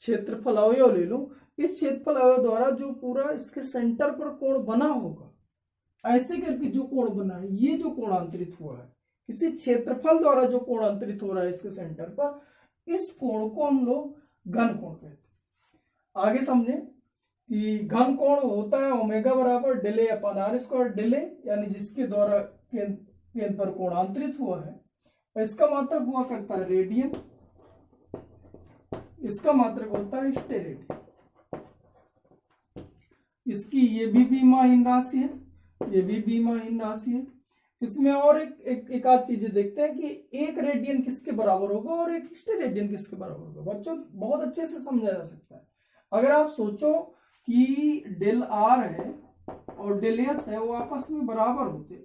क्षेत्रफल अवयव ले लूं, इस क्षेत्रफल अवयव द्वारा जो पूरा इसके सेंटर पर कोण बना होगा, ऐसे करके जो कोण बना है, ये जो कोणांतरित हुआ है किसी क्षेत्रफल द्वारा जो कोणांतरित हो रहा है इसके सेंटर पर, इस कोण को हम लोग घन कोण कहते हैं। आगे समझे कि घन कोण होता है ओमेगा बराबर डेले अपॉन आर स्क्वायर। डेले यानी जिसके द्वारा केंद्र पर कोणांतरित हुआ है, इसका मात्रक हुआ करता है रेडियन, इसका मात्रक होता है स्टेरेडियन। इसकी ये भी बीमाहीन राशि है, ये भी बीमाहीन राशि है। इसमें और एक आध चीजें देखते हैं कि एक रेडियन किसके बराबर होगा और एक स्टेरेडियन किसके बराबर होगा। बच्चों बहुत अच्छे से समझा जा सकता है। अगर आप सोचो कि डेल आर है और डेल एस है, वो आपस में बराबर होते,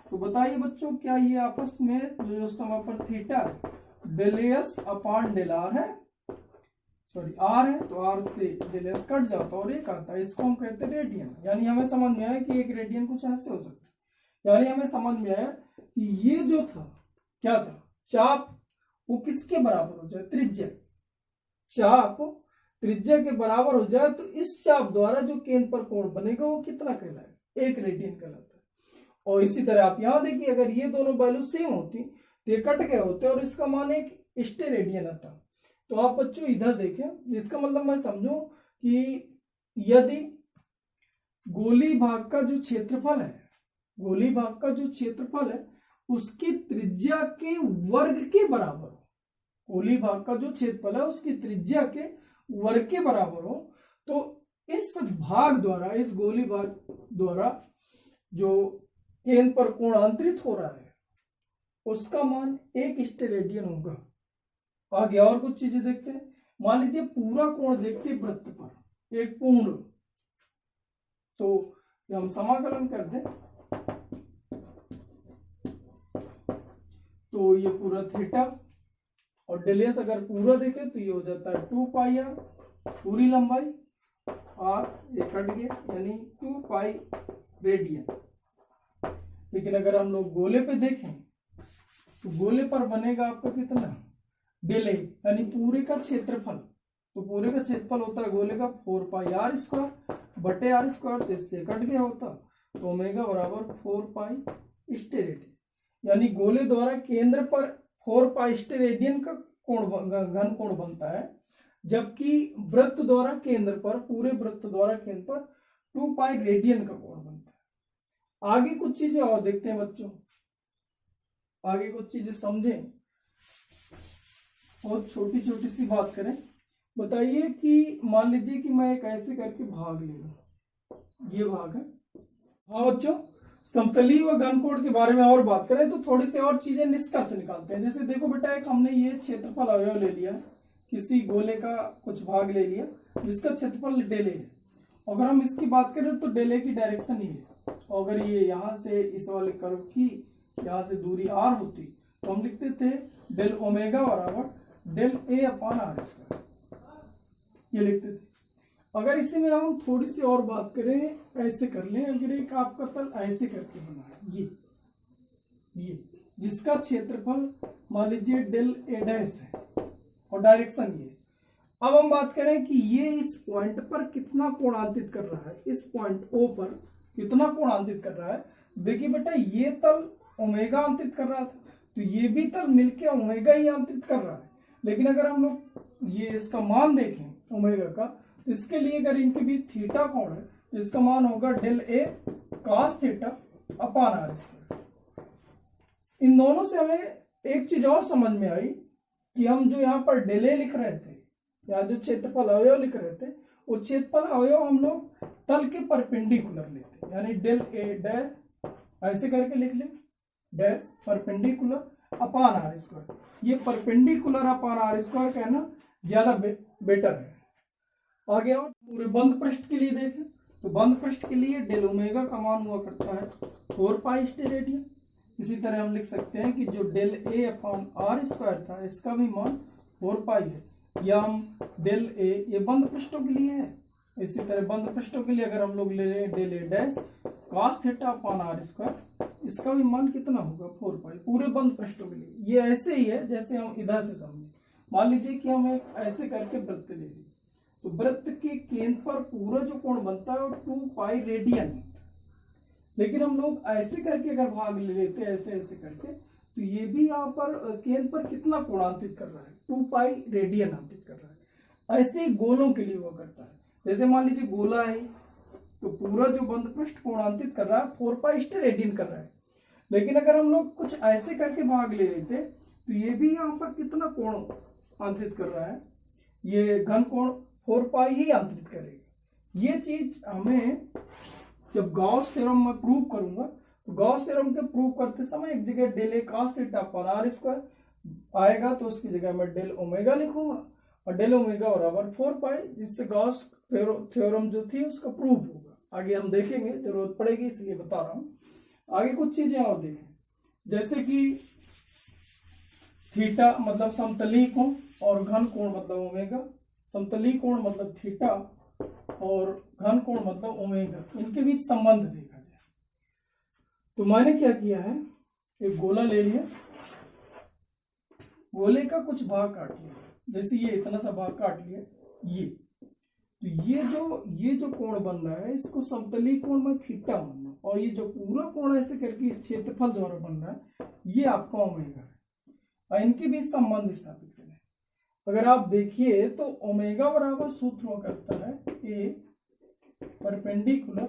तो बताइए बच्चों क्या ये आपस में जो समय पर थीटा है del s upon del r है, सॉरी आर है, तो आर से डेल एस कट जाता है और एक आता है, इसको हम कहते हैं रेडियन। यानी हमें समझ में आया कि एक रेडियन कुछ ऐसे हो सकता है। यानी हमें समझ में आया कि ये जो था क्या था, चाप, वो किसके बराबर हो जाए, त्रिज्या। चाप त्रिज्या के बराबर हो जाए तो इस चाप द्वारा जो केंद्र पर कोण बनेगा वो कितना कहलाएगा, एक रेडियन कहलाता है। और इसी तरह आप यहां देखिए, अगर ये दोनों वैल्यू सेम होती तो ये कट गए होते और इसका मान एक स्टेरेडियन आता। तो आप बच्चों इधर देखें, इसका मतलब मैं समझू कि यदि गोली भाग का जो क्षेत्रफल है, गोली भाग का जो क्षेत्रफल है उसकी त्रिज्या के वर्ग के बराबर हो, गोली भाग का जो क्षेत्रफल है उसकी त्रिज्या के वर्ग के बराबर हो, तो इस भाग द्वारा, इस गोली भाग द्वारा जो केंद्र पर कोण अंतरित हो रहा है उसका मान एक स्टेरेडियन होगा। आगे और कुछ चीजें देखते हैं। मान लीजिए पूरा कोण देखते हैं वृत्त पर, एक पूर्ण, तो हम समाकलन कर दें तो ये पूरा थीटा, और डेल एस अगर पूरा देखें तो ये हो जाता है 2 पाई आर, पूरी लंबाई, आर ये कट गया यानी 2 पाई रेडियन। लेकिन अगर हम लोग गोले पे देखें तो गोले पर बनेगा आपका कितना, डेल ए, यानी पूरे का क्षेत्रफल। तो पूरे का क्षेत्रफल होता है गोले का 4 पाई आर स्क्वायर बटे आर स्क्वायर, तो इससे कट गया होता, तो ओमेगा बराबर 4 पाई स्टेरेडियन। यानी गोले द्वारा केंद्र पर 4 पाई स्टेरेडियन का कोण, घन कोण बनता है, जबकि वृत्त द्वारा केंद्र पर, पूरे वृत्त द्वारा केंद्र पर 2 पाई रेडियन का कोण बनता है। आगे कुछ चीजें और देखते हैं बच्चों, आगे कुछ चीजें समझें, बहुत छोटी छोटी सी बात करें। बताइए कि मान लीजिए कि मैं एक ऐसे करके भाग ले लूं, ये भाग है। हाँ बच्चों, समतलीय व घन कोण के बारे में और बात करें तो थोड़ी सी और चीजें निष्कर्ष निकालते हैं। जैसे देखो बेटा, एक हमने ये क्षेत्रफल अवयव ले लिया, किसी गोले का कुछ भाग ले लिया जिसका क्षेत्रफल डेल ए है। अगर हम इसकी बात करें तो डेल ए की डायरेक्शन ही है, और अगर ये यहाँ से इस वाले कर्व की यहाँ से दूरी आर होती तो हम लिखते थे डेल ओमेगा बराबर del a upon r square, ये लिखते थे। अगर इसी में हम थोड़ी सी और बात करें, ऐसे कर लें, अगर एक आपका तल ऐसे करके बना है, ये जिसका क्षेत्रफल मान लीजिए डेल ए डैश है और डायरेक्शन ये। अब हम बात करें कि ये इस पॉइंट पर कितना कोणांतित कर रहा है, इस पॉइंट ओ पर कितना कोणांतित कर रहा है। देखिए बेटा, ये तल ओमेगा अंतित कर रहा था, तो ये भी तल मिलके ओमेगा ही अंतित कर रहा है। लेकिन अगर हम लोग ये इसका मान देखें ओमेगा का, तो इसके लिए अगर इनके बीच थीटा कोण है तो इसका मान होगा del a cos theta upon r square. इन दोनों से हमें एक चीज और समझ में आई कि हम जो यहाँ पर डेल ए लिख रहे थे, या जो क्षेत्रफल अवयव लिख रहे थे, वो क्षेत्रफल अवयव हम लोग तल के परपेंडिकुलर लेते हैं, यानी डेल ए डैश ऐसे करके लिख लें, dash perpendicular upon r square. ये परपेंडिकुलर अपॉन आर स्क्वायर कहना ज्यादा बेटर है। आगे और पूरे बंद पृष्ठ के लिए देखें तो बंद पृष्ठ के लिए डेल ओमेगा का मान हुआ करता है 4 पाई स्टेरेडियन। इसी तरह हम लिख सकते हैं कि जो del a upon r square था इसका भी मान 4 पाई है, या हम डेल ए, ये बंद पृष्ठों के लिए है। इसी तरह बंद पृष्ठों के लिए अगर हम लोग ले लें del a dash cos theta upon r square, इसका भी मान कितना होगा 4 पाई, पूरे बंद पृष्ठों के लिए। ये ऐसे ही है जैसे हम इधर से समझे। मान लीजिए कि हम एक ऐसे करके वृत्त ले लिए, तो वृत्त के केंद्र पर पूरा जो कोण बनता है वो 2 पाई रेडियन। लेकिन हम लोग ऐसे करके अगर भाग ले लेते हैं, ऐसे ऐसे करके, तो ये भी यहाँ पर केंद्र पर कितना कोणांतित कर रहा है, 2 पाई रेडियन अंतित कर रहा है। ऐसे ही गोलों के लिए हुआ करता है। जैसे मान लीजिए गोला है तो पूरा जो बंद पृष्ठ कोणांतित कर रहा है 4 पाई रेडियन कर रहा है। लेकिन अगर हम लोग कुछ ऐसे करके भाग ले लेते तो ये भी यहाँ पर कितना कोण अंतरित कर रहा है, ये घन कोण 4 पाई ही अंतरित करेगा। ये चीज हमें जब गॉस थ्योरम में प्रूव करूंगा तो गॉस थ्योरम के प्रूव करते समय एक जगह del a cos theta upon r square आएगा, तो उसकी जगह मैं डेल ओमेगा लिखूंगा और डेल ओमेगा बराबर 4 पाई, जिससे गॉस थ्योरम जो थी उसका प्रूव होगा। आगे हम देखेंगे, जरूरत पड़ेगी इसलिए बता रहा हूं। आगे कुछ चीजें और देखें, जैसे कि थीटा मतलब समतली कोण और घन कोण मतलब ओमेगा, समतली कोण मतलब थीटा और घन कोण मतलब ओमेगा, इनके बीच संबंध देखा जाए। तो मैंने क्या किया है, एक गोला ले लिया, गोले का कुछ भाग काट लिया, जैसे ये इतना सा भाग काट लिया, ये तो ये जो कोण बन रहा है इसको समतली कोण में थीटा मानना, और ये जो पूरा कोण ऐसे करके इस क्षेत्रफल द्वारा बन रहा है ये आपका ओमेगा है, और इनके बीच संबंध स्थापित करें। अगर आप देखिए तो ओमेगा बराबर सूत्र हुआ करता है ए परपेंडिकुलर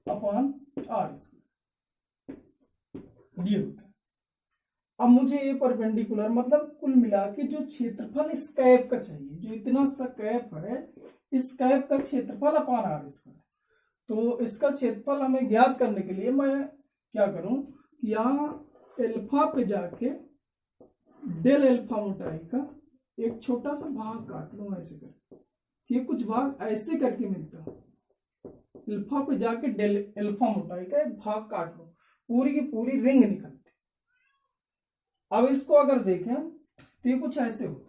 अपॉन आर स्क्वायर, ये होता है। अब मुझे ये परपेंडिकुलर मतलब कुल मिला के जो क्षेत्रफल इस कैप का चाहिए, जो इतना सा कैप है, इस कैप का क्षेत्रफल अपॉन आर स्क्वायर। तो इसका क्षेत्रफल हमें ज्ञात करने के लिए मैं क्या करूं, यहाँ एल्फा पे जाके डेल एल्फा मोटाई का एक छोटा सा भाग काट लूं ऐसे करके, ये कुछ भाग ऐसे करके मिलता है, एल्फा पे जाके डेल एल्फा मोटाई का एक भाग काट लूं, पूरी की पूरी रिंग निकलती। अब इसको अगर देखें तो ये कुछ ऐसे हो,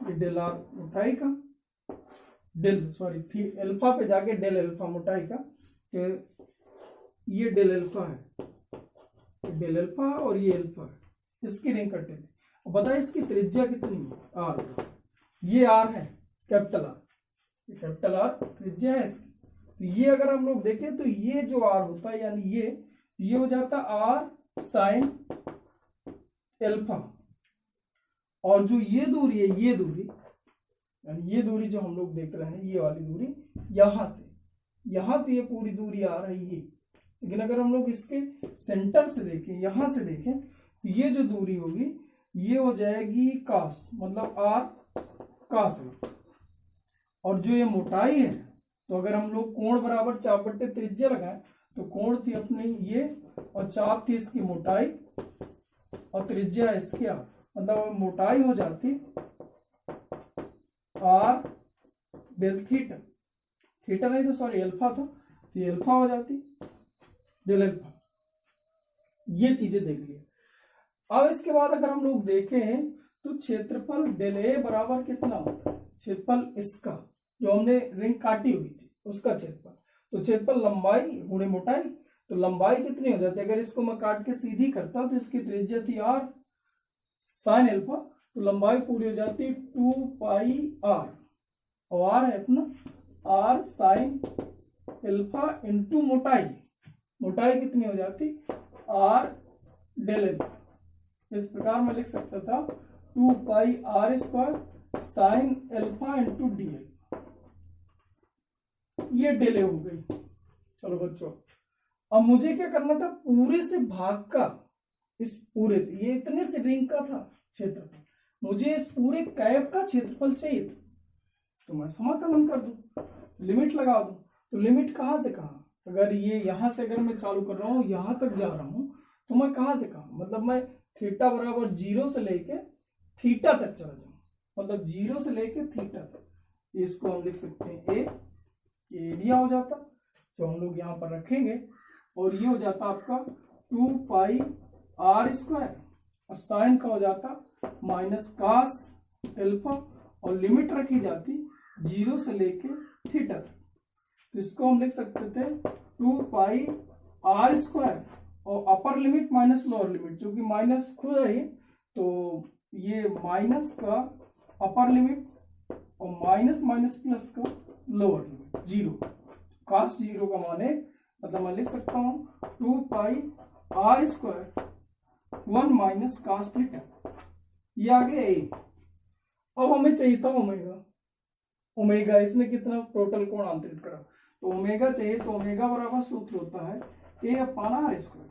ये डेल आर मोटाई का एल्फा पे जाके डेल एल्फा मोटाई का, ये डेल एल्फा है, डेल एल्फा और ये एल्फा है, इसकी रिंग कटे थे। बताए इसकी त्रिज्या कितनी है, आर, ये आर है कैपिटल आर, कैपिटल आर त्रिज्या है इसकी। तो ये अगर हम लोग देखें तो ये जो आर होता है यानी ये हो जाता आर साइन एल्फा, और जो ये दूरी है, ये दूरी यानी ये दूरी जो हम लोग देख रहे हैं, ये वाली दूरी यहां से ये पूरी दूरी आ रही है। लेकिन अगर हम लोग इसके सेंटर से देखें, यहां से देखें, तो ये जो दूरी होगी ये हो जाएगी कास, मतलब आर कास है। और जो ये मोटाई है, तो अगर हम लोग कोण बराबर चाप बट्टे त्रिज्या लगाए तो कोण थी अपनी ये और चाप थी इसकी मोटाई और त्रिज्या इसकी आर, मतलब मोटाई हो जाती आर डेल थीटा, थीटा नहीं तो सॉरी एल्फा था, तो ये एल्फा हो जाती डेल एल्फा। ये चीजें देख लिया। अब इसके बाद अगर हम लोग देखें तो क्षेत्रफल डेल ए बराबर कितना होता है, क्षेत्रफल इसका जो हमने रिंग काटी हुई थी उसका क्षेत्रफल, तो क्षेत्रफल लंबाई गुणे मोटाई, तो लंबाई कितनी हो जाती है, अगर इसको मैं काट के सीधी करता तो इसकी त्रिज्या थी आर साइन एल्फा, तो लंबाई पूरी हो जाती 2 पाई आर, और आर है अपना आर साइन एल्फा इंटू मोटाई, मोटाई कितनी हो जाती आर डेल एल्फा। इस प्रकार मैं लिख सकता था 2 pi r square sine alpha into d alpha, ये डेले हो गई। चलो बच्चों, अब मुझे क्या करना था, पूरे से भाग का, इस पूरे ये इतने से रिंग का था क्षेत्रफल, मुझे इस पूरे कैप का क्षेत्रफल चाहिए था, तो मैं समाकलन कर दूं, लिमिट लगा दूं। तो लिमिट कहां से कहां, अगर ये यहां से अगर मैं चालू कर रहा हूं यहां तक जा रहा हूं, तो मैं कहां से कहां, मतलब मैं थीटा बराबर 0 से लेके थीटा तक चला जाऊं, मतलब 0 से लेके थीटा तक। इसको हम लिख सकते हैं ए, एरिया हो जाता जो हम लोग यहाँ पर रखेंगे, और ये हो जाता आपका 2 पाई आर स्क्वायर, और साइन का हो जाता माइनस कास एल्फा, और लिमिट रखी जाती 0 से लेके थीटा तक। तो इसको हम लिख सकते थे 2 पाई आर स्क्वायर, और upper limit minus lower limit, जो कि माइनस खुद है, तो ये माइनस का अपर लिमिट और माइनस माइनस प्लस का लोअर लिमिट 0, कास 0 का माने मतलब मैं लिख सकता हूं 2 pi r square 1 minus cos theta, ये आ गया ए। अब हमें चाहिए था ओमेगा, ओमेगा इसने कितना टोटल कोण आंतरित करा, तो ओमेगा चाहिए, तो ओमेगा बराबर सूत्र होता है ए अपॉन आर स्क्वायर।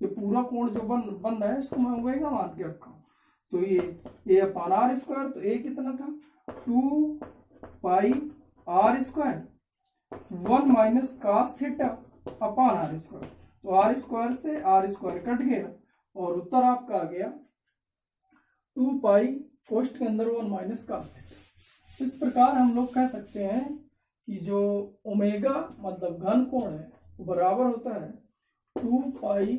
ये पूरा कोण जो बन रहा है इसको मैं ओमेगा मान के रखा हूं, तो ये ए अपॉन आर स्क्वायर, तो ए कितना था 2 pi r square 1 minus cos theta upon r square, तो आर स्क्वायर से आर स्क्वायर कट गया और उत्तर आपका आ गया 2 पाई कोष्ठ के अंदर 1 माइनस कास थीटा। इस प्रकार हम लोग कह सकते हैं कि जो ओमेगा मतलब घन कोण है वो बराबर होता है 2 पाई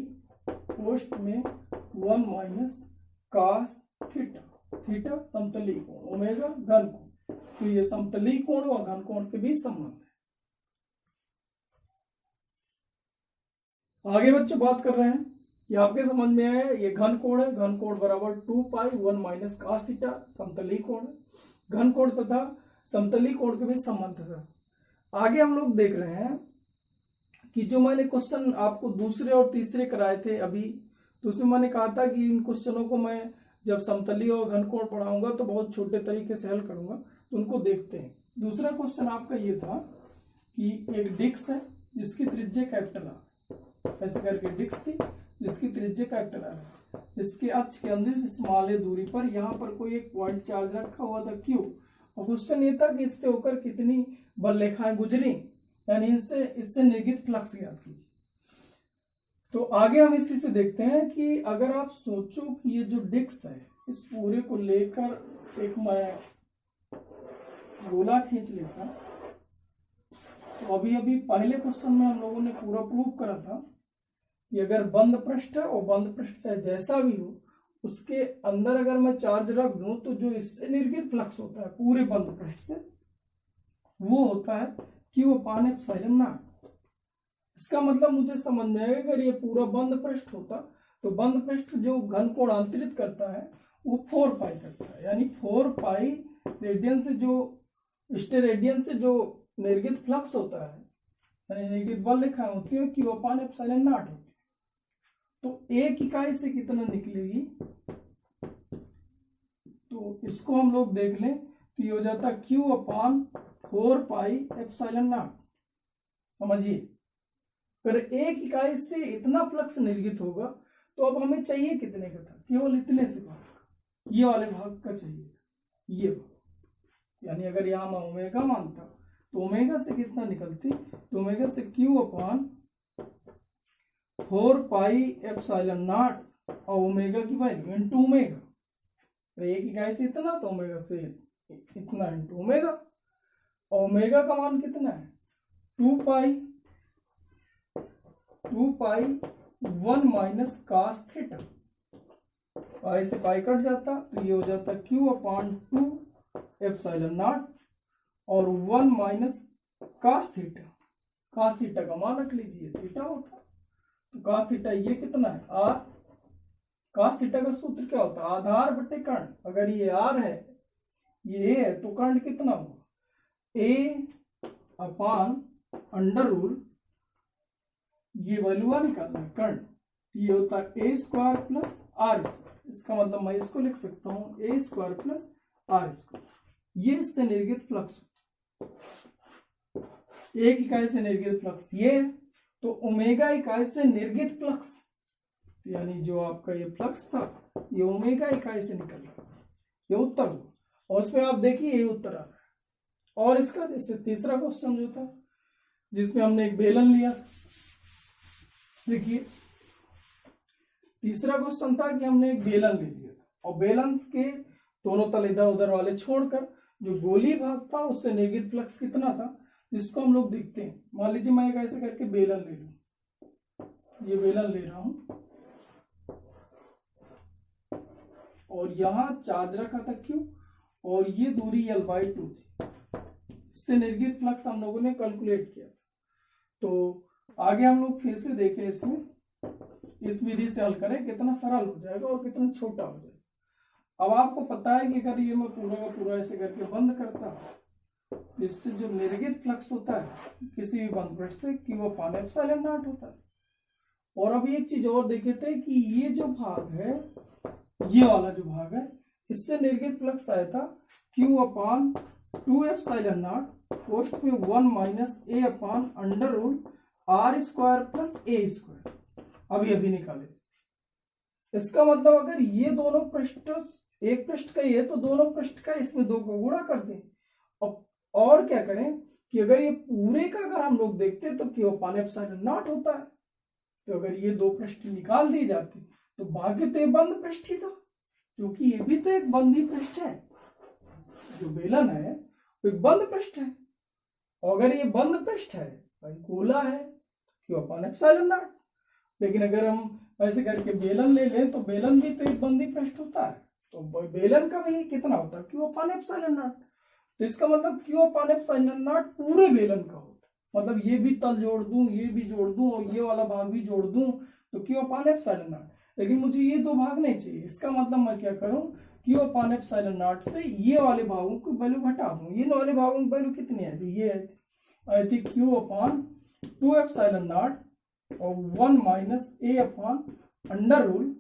कोष्ठ में 1 माइनस कास थीटा। थीटा समतली कोण, ओमेगा घन कोण, तो ये समतली कोण व घन कोण के बीच संबंध है। आगे बच्चों बात कर रहे हैं, ये आपके समझ में है, ये घन कोण है, घन कोण बराबर 2 पाई 1 माइनस कास थीटा, समतली कोण है। घन कोण तथा समतली कोण के बीच संबंध है। आगे हम लोग देख रहे हैं कि जो मैंने क्वेश्चन आपको दूसरे और तीसरे कराए थे अभी, तो उसमें मैंने कहा था कि इन क्वेश्चनों को मैं जब समतली और घन कोण पढ़ाऊंगा तो बहुत छोटे तरीके से हल करूंगा, तो उनको देखते हैं। दूसरा क्वेश्चन आपका ये था कि एक डिस्क है जिसकी त्रिज्या कैपिटल आर, ऐसे करके डिस्क थी जिसकी त्रिज्या कैपिटल आर है, इसके अक्ष के अंदर स्मॉल दूरी पर यहाँ पर कोई एक पॉइंट चार्ज रखा हुआ था क्यू, और क्वेश्चन ये था कि इससे होकर कितनी बल रेखाएं गुजरी, यानी इससे निर्गित फ्लक्स ज्ञात कीजिए। तो आगे हम इसी से देखते हैं कि अगर आप सोचो कि ये जो डिस्क है इस पूरे को लेकर एक मैं गोला खींच लेता, तो अभी पहले क्वेश्चन में हम लोगों ने पूरा प्रूव करा था कि अगर बंद पृष्ठ है और बंद पृष्ठ चाहे जैसा भी हो उसके अंदर अगर मैं चार्ज रख दूं तो जो इससे निर्गित फ्लक्स होता है पूरे बंद पृष्ठ से वो होता है Q अपान एप्सिलॉन नॉट। इसका मतलब मुझे समझ में आएगा, अगर ये पूरा बंद पृष्ठ होता तो बंद पृष्ठ जो घन कोण अंतरित करता है वो 4 पाई करता है, यानी 4 पाई रेडियन से जो स्टेरेडियन से जो निर्गित फ्लक्स होता है, यानी निर्गित बल रेखा होती है Q अपान एप्सिलॉन नॉट होती है। तो एक इकाई से कितना निकलेगी, तो इसको हम लोग देख लें तो ये हो जाता है Q upon 4 pi epsilon not. समझिए, अगर एक इकाई से इतना फ्लक्स निर्गित होगा तो अब हमें चाहिए कितने का था, केवल इतने से भाग, ये वाले भाग का चाहिए था, ये भाग, यानी अगर यहां मैं ओमेगा मानता तो ओमेगा से कितना निकलती, तो ओमेगा से Q अपान 4 पाई एप्सिलॉन नॉट और ओमेगा की वैल्यू इनटू ओमेगा, एक इकाई से इतना तो ओमेगा से इतना इनटू ओमेगा, ओमेगा का मान कितना है 2 पाई 1 माइनस कास थीटा, पाई से पाई कट जाता तो ये हो जाता Q अपान 2 एप्सिलॉन नॉट और 1 minus cos theta. Cos theta का मान रख लीजिए, थीटा होता तो कास थीटा ये कितना है आर। कास थीटा का सूत्र क्या होता है, आधार बटे कर्ण, अगर ये आर है ये है तो कर्ण कितना होगा ए अपान अंडर रूल, ये वैल्यू निकालना है कर्ण, ये होता है ए स्क्वायर प्लस आर स्क्वायर। इसका मतलब मैं इसको लिख सकता हूं ए स्क्वायर प्लस आर स्क्वायर। ये इससे निर्गित फ्लक्स, एक इकाई से निर्गित फ्लक्स ये है, तो ओमेगा इकाई से निर्गित फ्लक्स, यानी जो आपका ये फ्लक्स था ये ओमेगा इकाई से निकल रहा, ये उत्तर हुआ, और उसमें आप देखिए ये उत्तर आ रहा है। और इसका जैसे तीसरा क्वेश्चन जो था जिसमें हमने एक बेलन लिया, देखिए तीसरा क्वेश्चन था कि हमने एक बेलन ले लिया था और बेलन के दोनों तल इधर उधर वाले छोड़कर जो गोली भाग था उससे निर्गित फ्लक्स कितना था, जिसको हम लोग देखते हैं। मान लीजिए मैं एक ऐसे करके बेलन ले लूं, ये बेलन ले रहा हूं और यहां चार्ज रखा था Q और ये दूरी L/2 थी, इससे निर्गित फ्लक्स हम लोगों ने कैलकुलेट किया। तो आगे हम लोग फिर से देखें, इसमें इस विधि से हल करें, कितना सरल हो जाएगा और कितना छोटा हो जाएगा। अब आपको पता है कि अगर ये मैं पूरा का पूरा ऐसे करके बंद करता हूं, इससे जो निर्गित फ्लक्स होता है किसी भी बंद पृष्ठ से Q अपान एप्सिलॉन नॉट होता है। और अब एक चीज और देखे थे कि ये जो भाग है, ये वाला जो भाग है, इससे निर्गित फ्लक्स आया था Q अपान 2 एप्सिलॉन नॉट कोष्ठ में 1 minus a upon under root r square plus a square, अभी निकाले। इसका मतलब अगर ये दोनों पृष्ठ, एक पृष्ठ का ये तो दोनों पृष्ठ का इसमें 2 को गुणा कर दें, और क्या करें कि अगर ये पूरे का अगर हम लोग देखते तो Q अपान एप्सिलॉन नॉट होता है, तो अगर ये दो पृष्ठ निकाल दिए जाते तो बाकी तो ये बंद पृष्ठ ही था, क्योंकि ये भी तो एक बंद ही पृष्ठ है। जो बेलन है वो एक बंद पृष्ठ है, और अगर ये बंद पृष्ठ है भाई गोला है क्यों अपन एप्सिलॉन नॉट। लेकिन अगर हम ऐसे करके बेलन ले लें तो बेलन भी तो एक बंद ही पृष्ठ होता है, तो बेलन का भी कितना होता है क्यू अपन एप्सिलॉन नॉट। तो इसका मतलब क्यू अपन एप्सिलॉन नॉट पूरे बेलन का होता है, मतलब ये भी तल जोड़ दूं, ये भी जोड़ दूं और ये वाला भाग भी जोड़ दूं तो क्यू अपन एप्सिलॉन नॉट। लेकिन मुझे ये दो भाग नहीं चाहिए, इसका मतलब मैं क्या करूं, क्यू अपन एप्सिलॉन नॉट से ये वाले भागों की वैल्यू घटा दूं। ये वाले भागों की वैल्यू कितनी आई थी, ये आई थी क्यू अपन 2 एप्सिलॉन नॉट और 1 minus a upon under root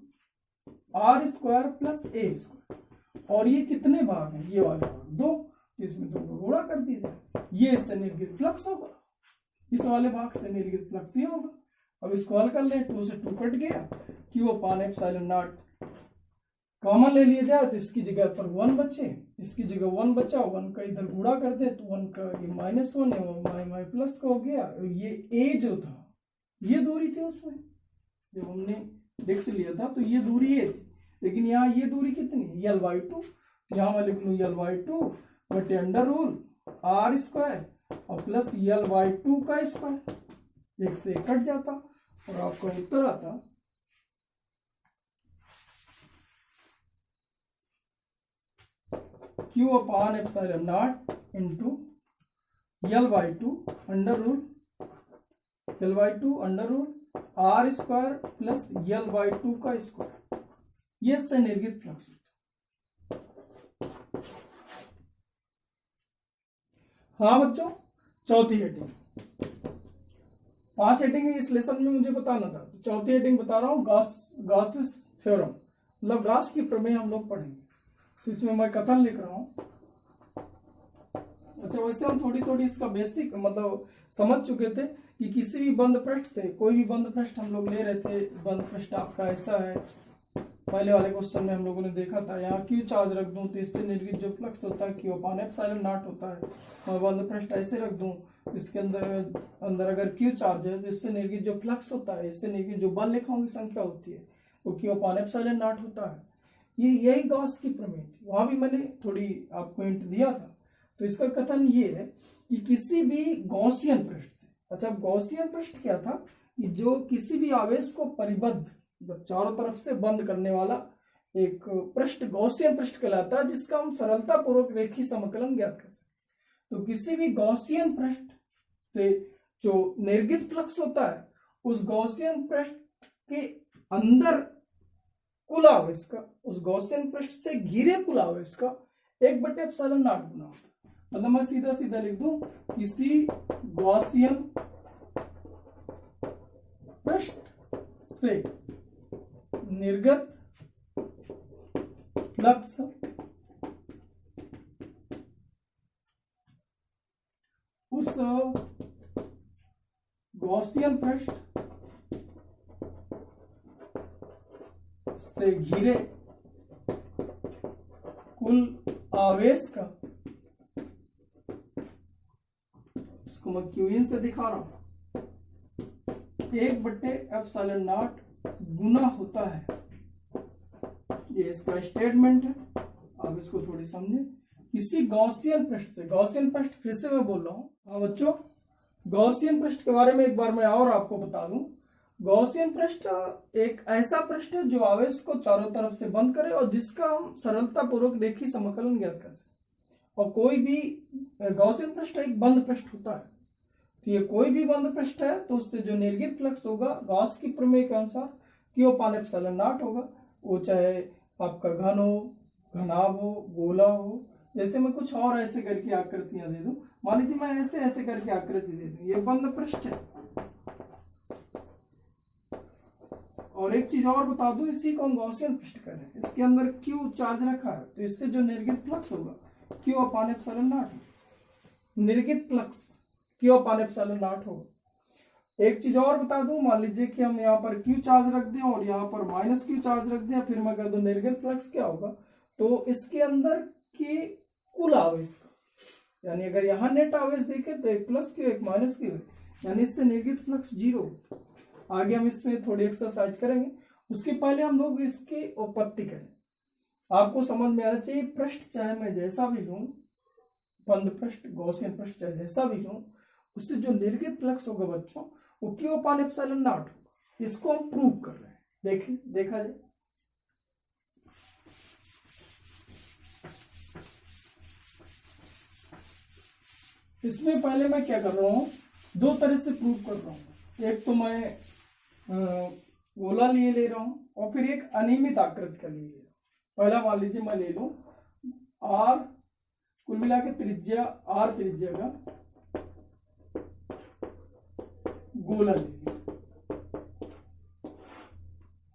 r square plus a square. और ये कितने भाग हैं, ये वाले भाग दो, तो इसमें दो गुणा कर दीजिए, ये इससे निर्गत फ्लक्स होगा, इस वाले भाग से निर्गत फ्लक्स ये होगा। अब इसको हल कर ले, 2 से 2 कट गया, Q upon epsilon not common ले लिया जाए तो इसकी जगह पर 1 बचे, इसकी जगह 1 बचा, 1 का इधर गुणा कर दे तो 1 का ये -1 है, वो माई प्लस का हो गया। ये ए जो था ये दूरी थी उसमें जब हमने देख से लिया था, तो ये दूरी ये थी, लेकिन यहाँ ये दूरी कितनी है L/2, यहाँ मैं लिख लूँ L/2 बटे अंडर रूल आर स्क्वायर और प्लस L/2 का स्क्वायर, एक से कट जाता और आपका उत्तर आता q upon epsilon naught into L/2 under root r square plus L/2 का स्क्वायर, ये से निर्गत फ्लक्स होता। हाँ बच्चों, चौथी हेडिंग, 5 हेडिंग इस लेसन में मुझे बताना था, तो चौथी हेडिंग बता रहा हूं, गॉसिस थ्योरम, मतलब गॉस की प्रमेय हम लोग पढ़ेंगे। तो इसमें मैं कथन लिख रहा हूं। अच्छा, वैसे हम थोड़ी थोड़ी इसका बेसिक मतलब समझ चुके थे कि किसी भी बंद पृष्ठ से, कोई भी बंद पृष्ठ हम लोग ले रहे थे, बंद पृष्ठ आपका ऐसा है, पहले वाले क्वेश्चन में हम लोगों ने देखा था, यहाँ क्यू चार्ज रख दूं तो इससे निर्गत जो फ्लक्स होता है क्यू अपान एप्सिलॉन नॉट होता है। और बंद पृष्ठ ऐसे रख दूं, इसके अंदर अगर क्यू चार्ज है तो इससे निर्गत जो फ्लक्स होता है, इससे निर्गत जो बल रेखाओं की संख्या होती है वो क्यू अपान एप्सिलॉन नॉट होता है। ये यही गॉस की प्रमेय थी, वहां भी मैंने थोड़ी आपको हिंट दिया था। तो इसका कथन ये है कि किसी भी गॉसियन पृष्ठ से, अच्छा गॉसियन पृष्ठ क्या था कि जो किसी भी आवेश को परिबद्ध चारों तरफ से बंद करने वाला एक पृष्ठ गॉसियन पृष्ठ कहलाता है, जिसका हम सरलता पूर्वक रेखीय समकलन ज्ञात कर सकते। तो किसी भी गॉसियन पृष्ठ से जो निर्गत फ्लक्स होता है, उस गॉसियन पृष्ठ के अंदर कुल आवेश का, उस गॉसियन पृष्ठ से घिरे कुल आवेश का 1/एप्सिलॉन नॉट गुना होता है। मतलब मैं सीधा सीधा लिख दूं, किसी गॉसियन पृष्ठ से निर्गत फ्लक्स उस गॉसियन पृष्ठ से घिरे कुल आवेश का, इसको मैं क्यूइन से दिखा रहा हूं, 1/एप्सिलॉन नॉट गुना होता है। ये इसका स्टेटमेंट है, आप इसको थोड़ी समझे। किसी गॉसियन पृष्ठ से, गॉसियन पृष्ठ फिर से मैं बोल रहा हूं, हाँ बच्चों, गॉसियन पृष्ठ के बारे में एक बार मैं और आपको बता दूं। गॉसियन पृष्ठ एक ऐसा पृष्ठ है जो आवेश को चारों तरफ से बंद करे और जिसका हम सरलता पूर्वक रेखीय समकलन ज्ञात कर सके। और कोई भी गॉसियन पृष्ठ एक बंद पृष्ठ होता है, तो ये कोई भी बंद पृष्ठ है तो उससे जो निर्गत फ्लक्स होगा गॉस की प्रमेय के अनुसार क्यू अपान एप्सिलॉन नॉट होगा। वो चाहे आपका घन हो, घनाभ हो, गोला हो, जैसे मैं कुछ और ऐसे करके आकृतियां दे दूं, मान लीजिए मैं ऐसे ऐसे करके आकृति दे दूं, ये बंद पृष्ठ है। और एक चीज और बता दूं, इसी को हम गॉसियन पृष्ठ कर रहे हैं, इसके अंदर क्यू चार्ज रखा है, तो इससे जो निर्गत फ्लक्स होगा क्यू अपान एप्सिलॉन नॉट, निर्गत flux q upon epsilon not होगा। एक चीज और बता दूं, मान लीजिए कि हम यहाँ पर क्यू चार्ज रख दें और यहाँ पर माइनस क्यू चार्ज रख दें, फिर मैं कह दूं निर्गत फ्लक्स क्या होगा, तो इसके अंदर के कुल आवेश का, यानी अगर यहाँ नेट आवेश देखें तो एक प्लस क्यू एक माइनस क्यू है, यानी इससे निर्गत फ्लक्स 0 होता है। आगे हम इसमें थोड़ी एक्सरसाइज करेंगे। उसके पहले हम लोग इसकी उत्पत्ति करें। आपको समझ में आना चाहिए, पृष्ठ चाहे मैं जैसा भी लूं, बंद पृष्ठ, गॉसियन पृष्ठ चाहे जैसा भी लूं, उससे जो निर्गत फ्लक्स होगा बच्चों वो Q अपान एप्सिलॉन नॉट होगा। इसको हम प्रूव कर रहे हैं। देखिए, देखा जाए, इसमें पहले मैं क्या कर रहा हूं, दो तरह से प्रूव कर रहा हूं। एक तो मैं गोला लिए ले रहा हूं और फिर एक अनियमित आकृति का लिए ले रहा हूं। पहला मान लीजिए मैं ले लूं R, कुल मिला के त्रिज्या R त्रिज्या का गोला ले लिया,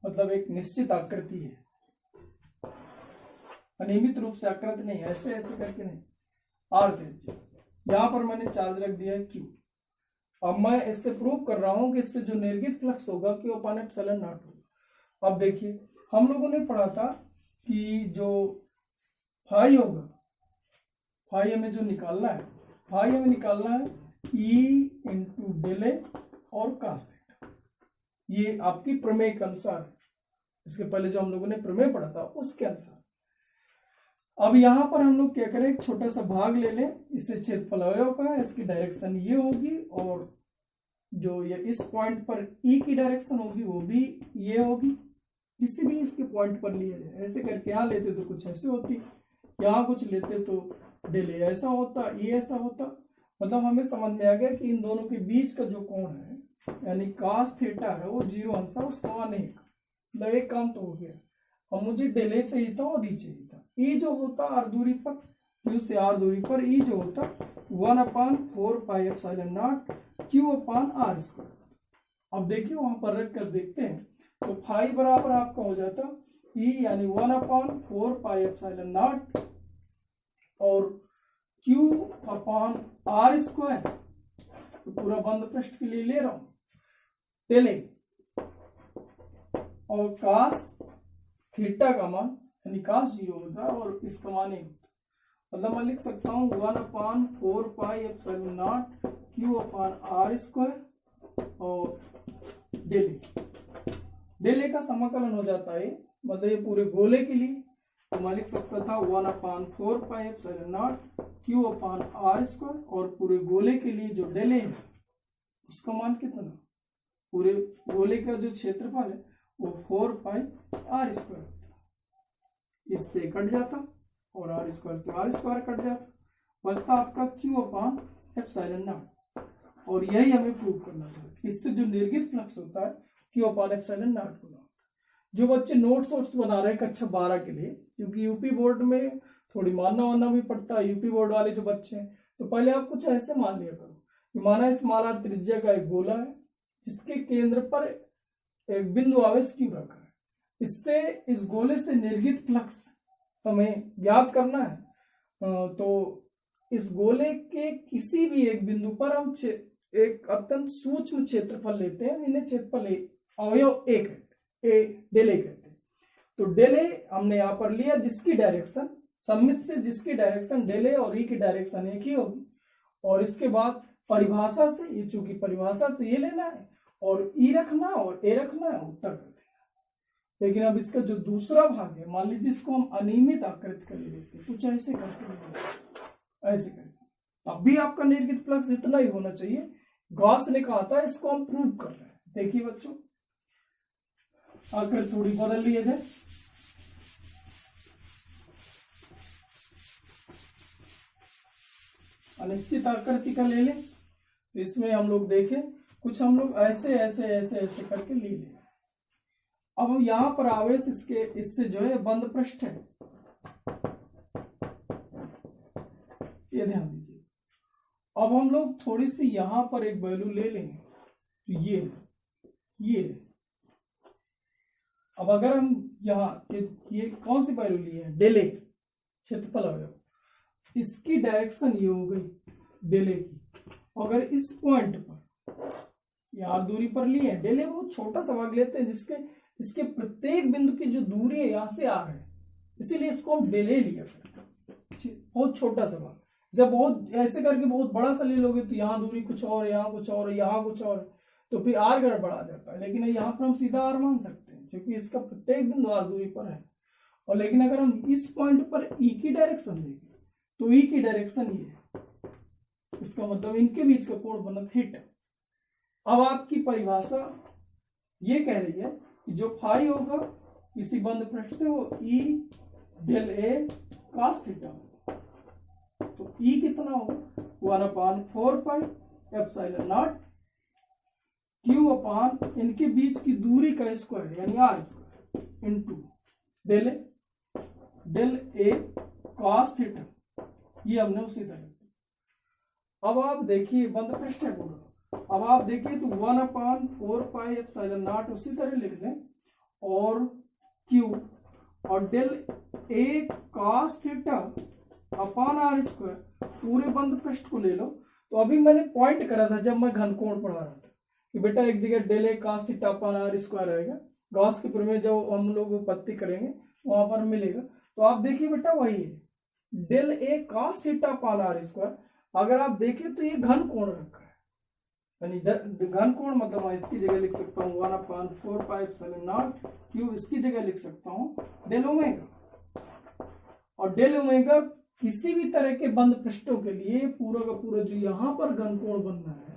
मतलब एक निश्चित आकृति है, अनियमित रूप से आकृति नहीं, ऐसे ऐसे करके नहीं, R त्रिज्या। यहां पर मैंने चार्ज रख दिया है Q। अब मैं इससे प्रूव कर रहा हूं कि इससे जो निर्गत फ्लक्स होगा Q अपान एप्सिलॉन नॉट होगा। अब देखिए, हम लोगों ने पढ़ा था कि जो फाई होगा, फाई हमें जो निकालना है, फाई हमें निकालना है E इंटू डेल ए और कास थीटा। ये आपकी प्रमेय के अनुसार है, इसके पहले जो हम लोगों ने प्रमेय पढ़ा था उसके अनुसार। अब यहां पर हम लोग क्या करें, एक छोटा सा भाग ले लें, इससे क्षेत्रफल अवयव का है, इसकी डायरेक्शन ये होगी और जो ये इस पॉइंट पर ई की डायरेक्शन होगी वो भी ये होगी। किसी भी इसके पॉइंट पर लिया जाए, ऐसे करके यहाँ लेते तो कुछ ऐसे होती, यहाँ कुछ लेते तो डेल ए ऐसा होता, ये ऐसा होता। मतलब हमें समझ में आ गया कि इन दोनों के बीच का जो कोण है यानी कास थीटा है वो 0 अंश है, उसका मान 1, मतलब एक काम तो हो गया। अब मुझे डेल ए चाहिए था और ई चाहिए था। ई जो होता आर दूरी पर, Q से आर दूरी पर ई जो होता 1/4 pi epsilon naught Q upon r square. अब देखिए वहां पर रख कर देखते हैं तो फाई बराबर आपका हो जाता ई यानी 1/4 पाई एप्सिलॉन नॉट और Q अपान आर स्क्वायर, तो पूरा बंद पृष्ठ के लिए ले रहा हूं, डेल ए और कास थीटा का मान यानी कास 0 होता है और इसका मान 1 होता है। मतलब मैं लिख सकता हूं 1/4 pi epsilon naught Q upon r square और डेल ए का समाकलन हो जाता है, मतलब ये पूरे गोले के लिए तो मैं लिख सकता था 1/4 pi epsilon naught Q upon r square और पूरे गोले के लिए जो डेल ए है उसका मान कितना, पूरे गोले का जो क्षेत्रफल है वो 4 पाई आर स्क्वायर, इससे कट जाता और आर स्क्वायर से आर स्क्वायर कट जाता, बचता आपका Q अपान एप्सिलॉन नॉट। और यही हमें प्रूव करना चाहिए, इससे जो निर्गत फ्लक्स होता है Q अपान एप्सिलॉन नॉट होगा। जो बच्चे नोट्स वोट्स बना रहे हैं कक्षा 12 के लिए, क्योंकि यूपी बोर्ड में थोड़ी मानना वानना भी पड़ता है, यूपी बोर्ड वाले जो बच्चे हैं, तो पहले आप कुछ ऐसे मान लिया करो कि माना इस माला त्रिज्या का एक गोला है जिसके केंद्र पर एक बिंदु आवेश Q रखा है, इससे इस गोले से निर्गत फ्लक्स हमें ज्ञात करना है। तो इस गोले के किसी भी एक बिंदु पर हम एक अत्यंत सूक्ष्म क्षेत्रफल लेते हैं, इन्हें क्षेत्रफल अवयव ए कहते हैं, डेल ए कहते हैं। तो डेल ए हमने यहाँ पर लिया जिसकी डायरेक्शन सममित से, जिसकी डायरेक्शन डेल ए और ई की डायरेक्शन एक ही होगी, और इसके बाद परिभाषा से, ये चूंकि परिभाषा से ये लेना है और ई रखना और ए रखना है, उत्तर कर देना। लेकिन अब इसका जो दूसरा भाग है, मान लीजिए इसको हम अनियमित आकृति कर लेते हैं, कुछ ऐसे करके, ऐसे करके, अब भी आपका निर्गत फ्लक्स इतना ही होना चाहिए। गॉस ने कहा था, इसको हम प्रूव कर रहे हैं। देखिए बच्चों, आकृति थोड़ी बदल लिया जाए, अनिश्चित आकृति का ले लें, तो इसमें हम लोग देखें कुछ हम लोग ऐसे ऐसे ऐसे ऐसे करके ले लें। अब हम यहां पर आवेश इससे जो है बंद पृष्ठ है, ये ध्यान दीजिए। अब हम लोग थोड़ी सी यहां पर एक वैल्यू ले लेंगे, तो ये अब अगर हम यहाँ ये कौन सी वैल्यू ली है, डेल ए क्षेत्रफल अवयव, इसकी डायरेक्शन ये हो गई डेल ए की। अगर इस पॉइंट पर यहाँ दूरी पर लिए है, डेल ए बहुत छोटा सा भाग लेते हैं जिसके इसके प्रत्येक बिंदु की जो दूरी है यहाँ से आर है, इसीलिए इसको हम डेल ए लिया करते हैं, बहुत छोटा सा भाग। जब बहुत ऐसे करके बहुत बड़ा सा ले लोगे तो यहाँ दूरी कुछ और, यहाँ कुछ और, यहाँ कुछ और, तो फिर आर गड़बड़ा जाता है। लेकिन यहाँ पर हम सीधा आर मान सकते हैं क्योंकि इसका प्रत्येक बिंदु आर दूरी पर है। और लेकिन अगर हम इस पॉइंट पर ई की डायरेक्शन लेंगे तो ई की डायरेक्शन ये है, इसका मतलब इनके बीच का कोण बना थीटा। अब आपकी परिभाषा ये कह रही है कि जो फाई होगा किसी बंद पृष्ठ से वो E del a cos theta होगा। तो ई कितना होगा 1/4 pi epsilon naught q upon इनके बीच की दूरी का स्क्वायर यानी r square into del a cos theta. ये हमने उसी तरह। अब आप देखिए बंद पृष्ठ है पूरा। अब आप देखिए तो 1/4 पाई एप्सिलॉन नॉट उसी तरह लिख लें और क्यू और del a cos theta upon r square पूरे बंद पृष्ठ को ले लो। तो अभी मैंने पॉइंट करा था जब मैं घनकोण पढ़ा रहा था कि बेटा एक जगह del a cos theta upon r square रहेगा, गॉस के प्रमेय जब हम लोग उत्पत्ति करेंगे वहां पर मिलेगा। तो आप देखिए बेटा वही है del a cos theta upon r square. अगर आप देखें तो ये घन कोण रखा है, यानी घन कोण मतलब मैं इसकी जगह लिख सकता हूँ 1/4 पाई एप्सिलॉन नॉट क्यू, इसकी जगह लिख सकता हूँ डेल ओमेगा। और डेल ओमेगा किसी भी तरह के बंद पृष्ठों के लिए पूरा का पूरा जो यहाँ पर घन कोण बनना है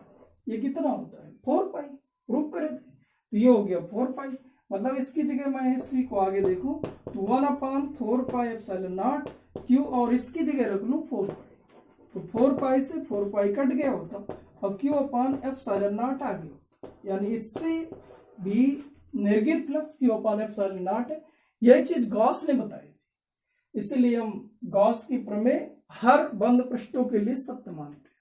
ये कितना होता है 4 पाई। प्रूफ करे थे तो ये हो गया 4 पाई। मतलब इसकी जगह मैं इसी को आगे देखूं तो 1/4 पाई एप्सिलॉन नॉट क्यू और इसकी जगह रख लूं 4 पाई। तो 4 पाई से 4 पाई कट गया होता और क्यू अपान एप्सिलॉन नॉट आ गया होता। यानी इससे भी निर्गित flux q upon epsilon naught है। यही चीज गॉस ने बताई थी, इसलिए हम गॉस की प्रमेय हर बंद पृष्ठों के लिए सत्य मानते हैं।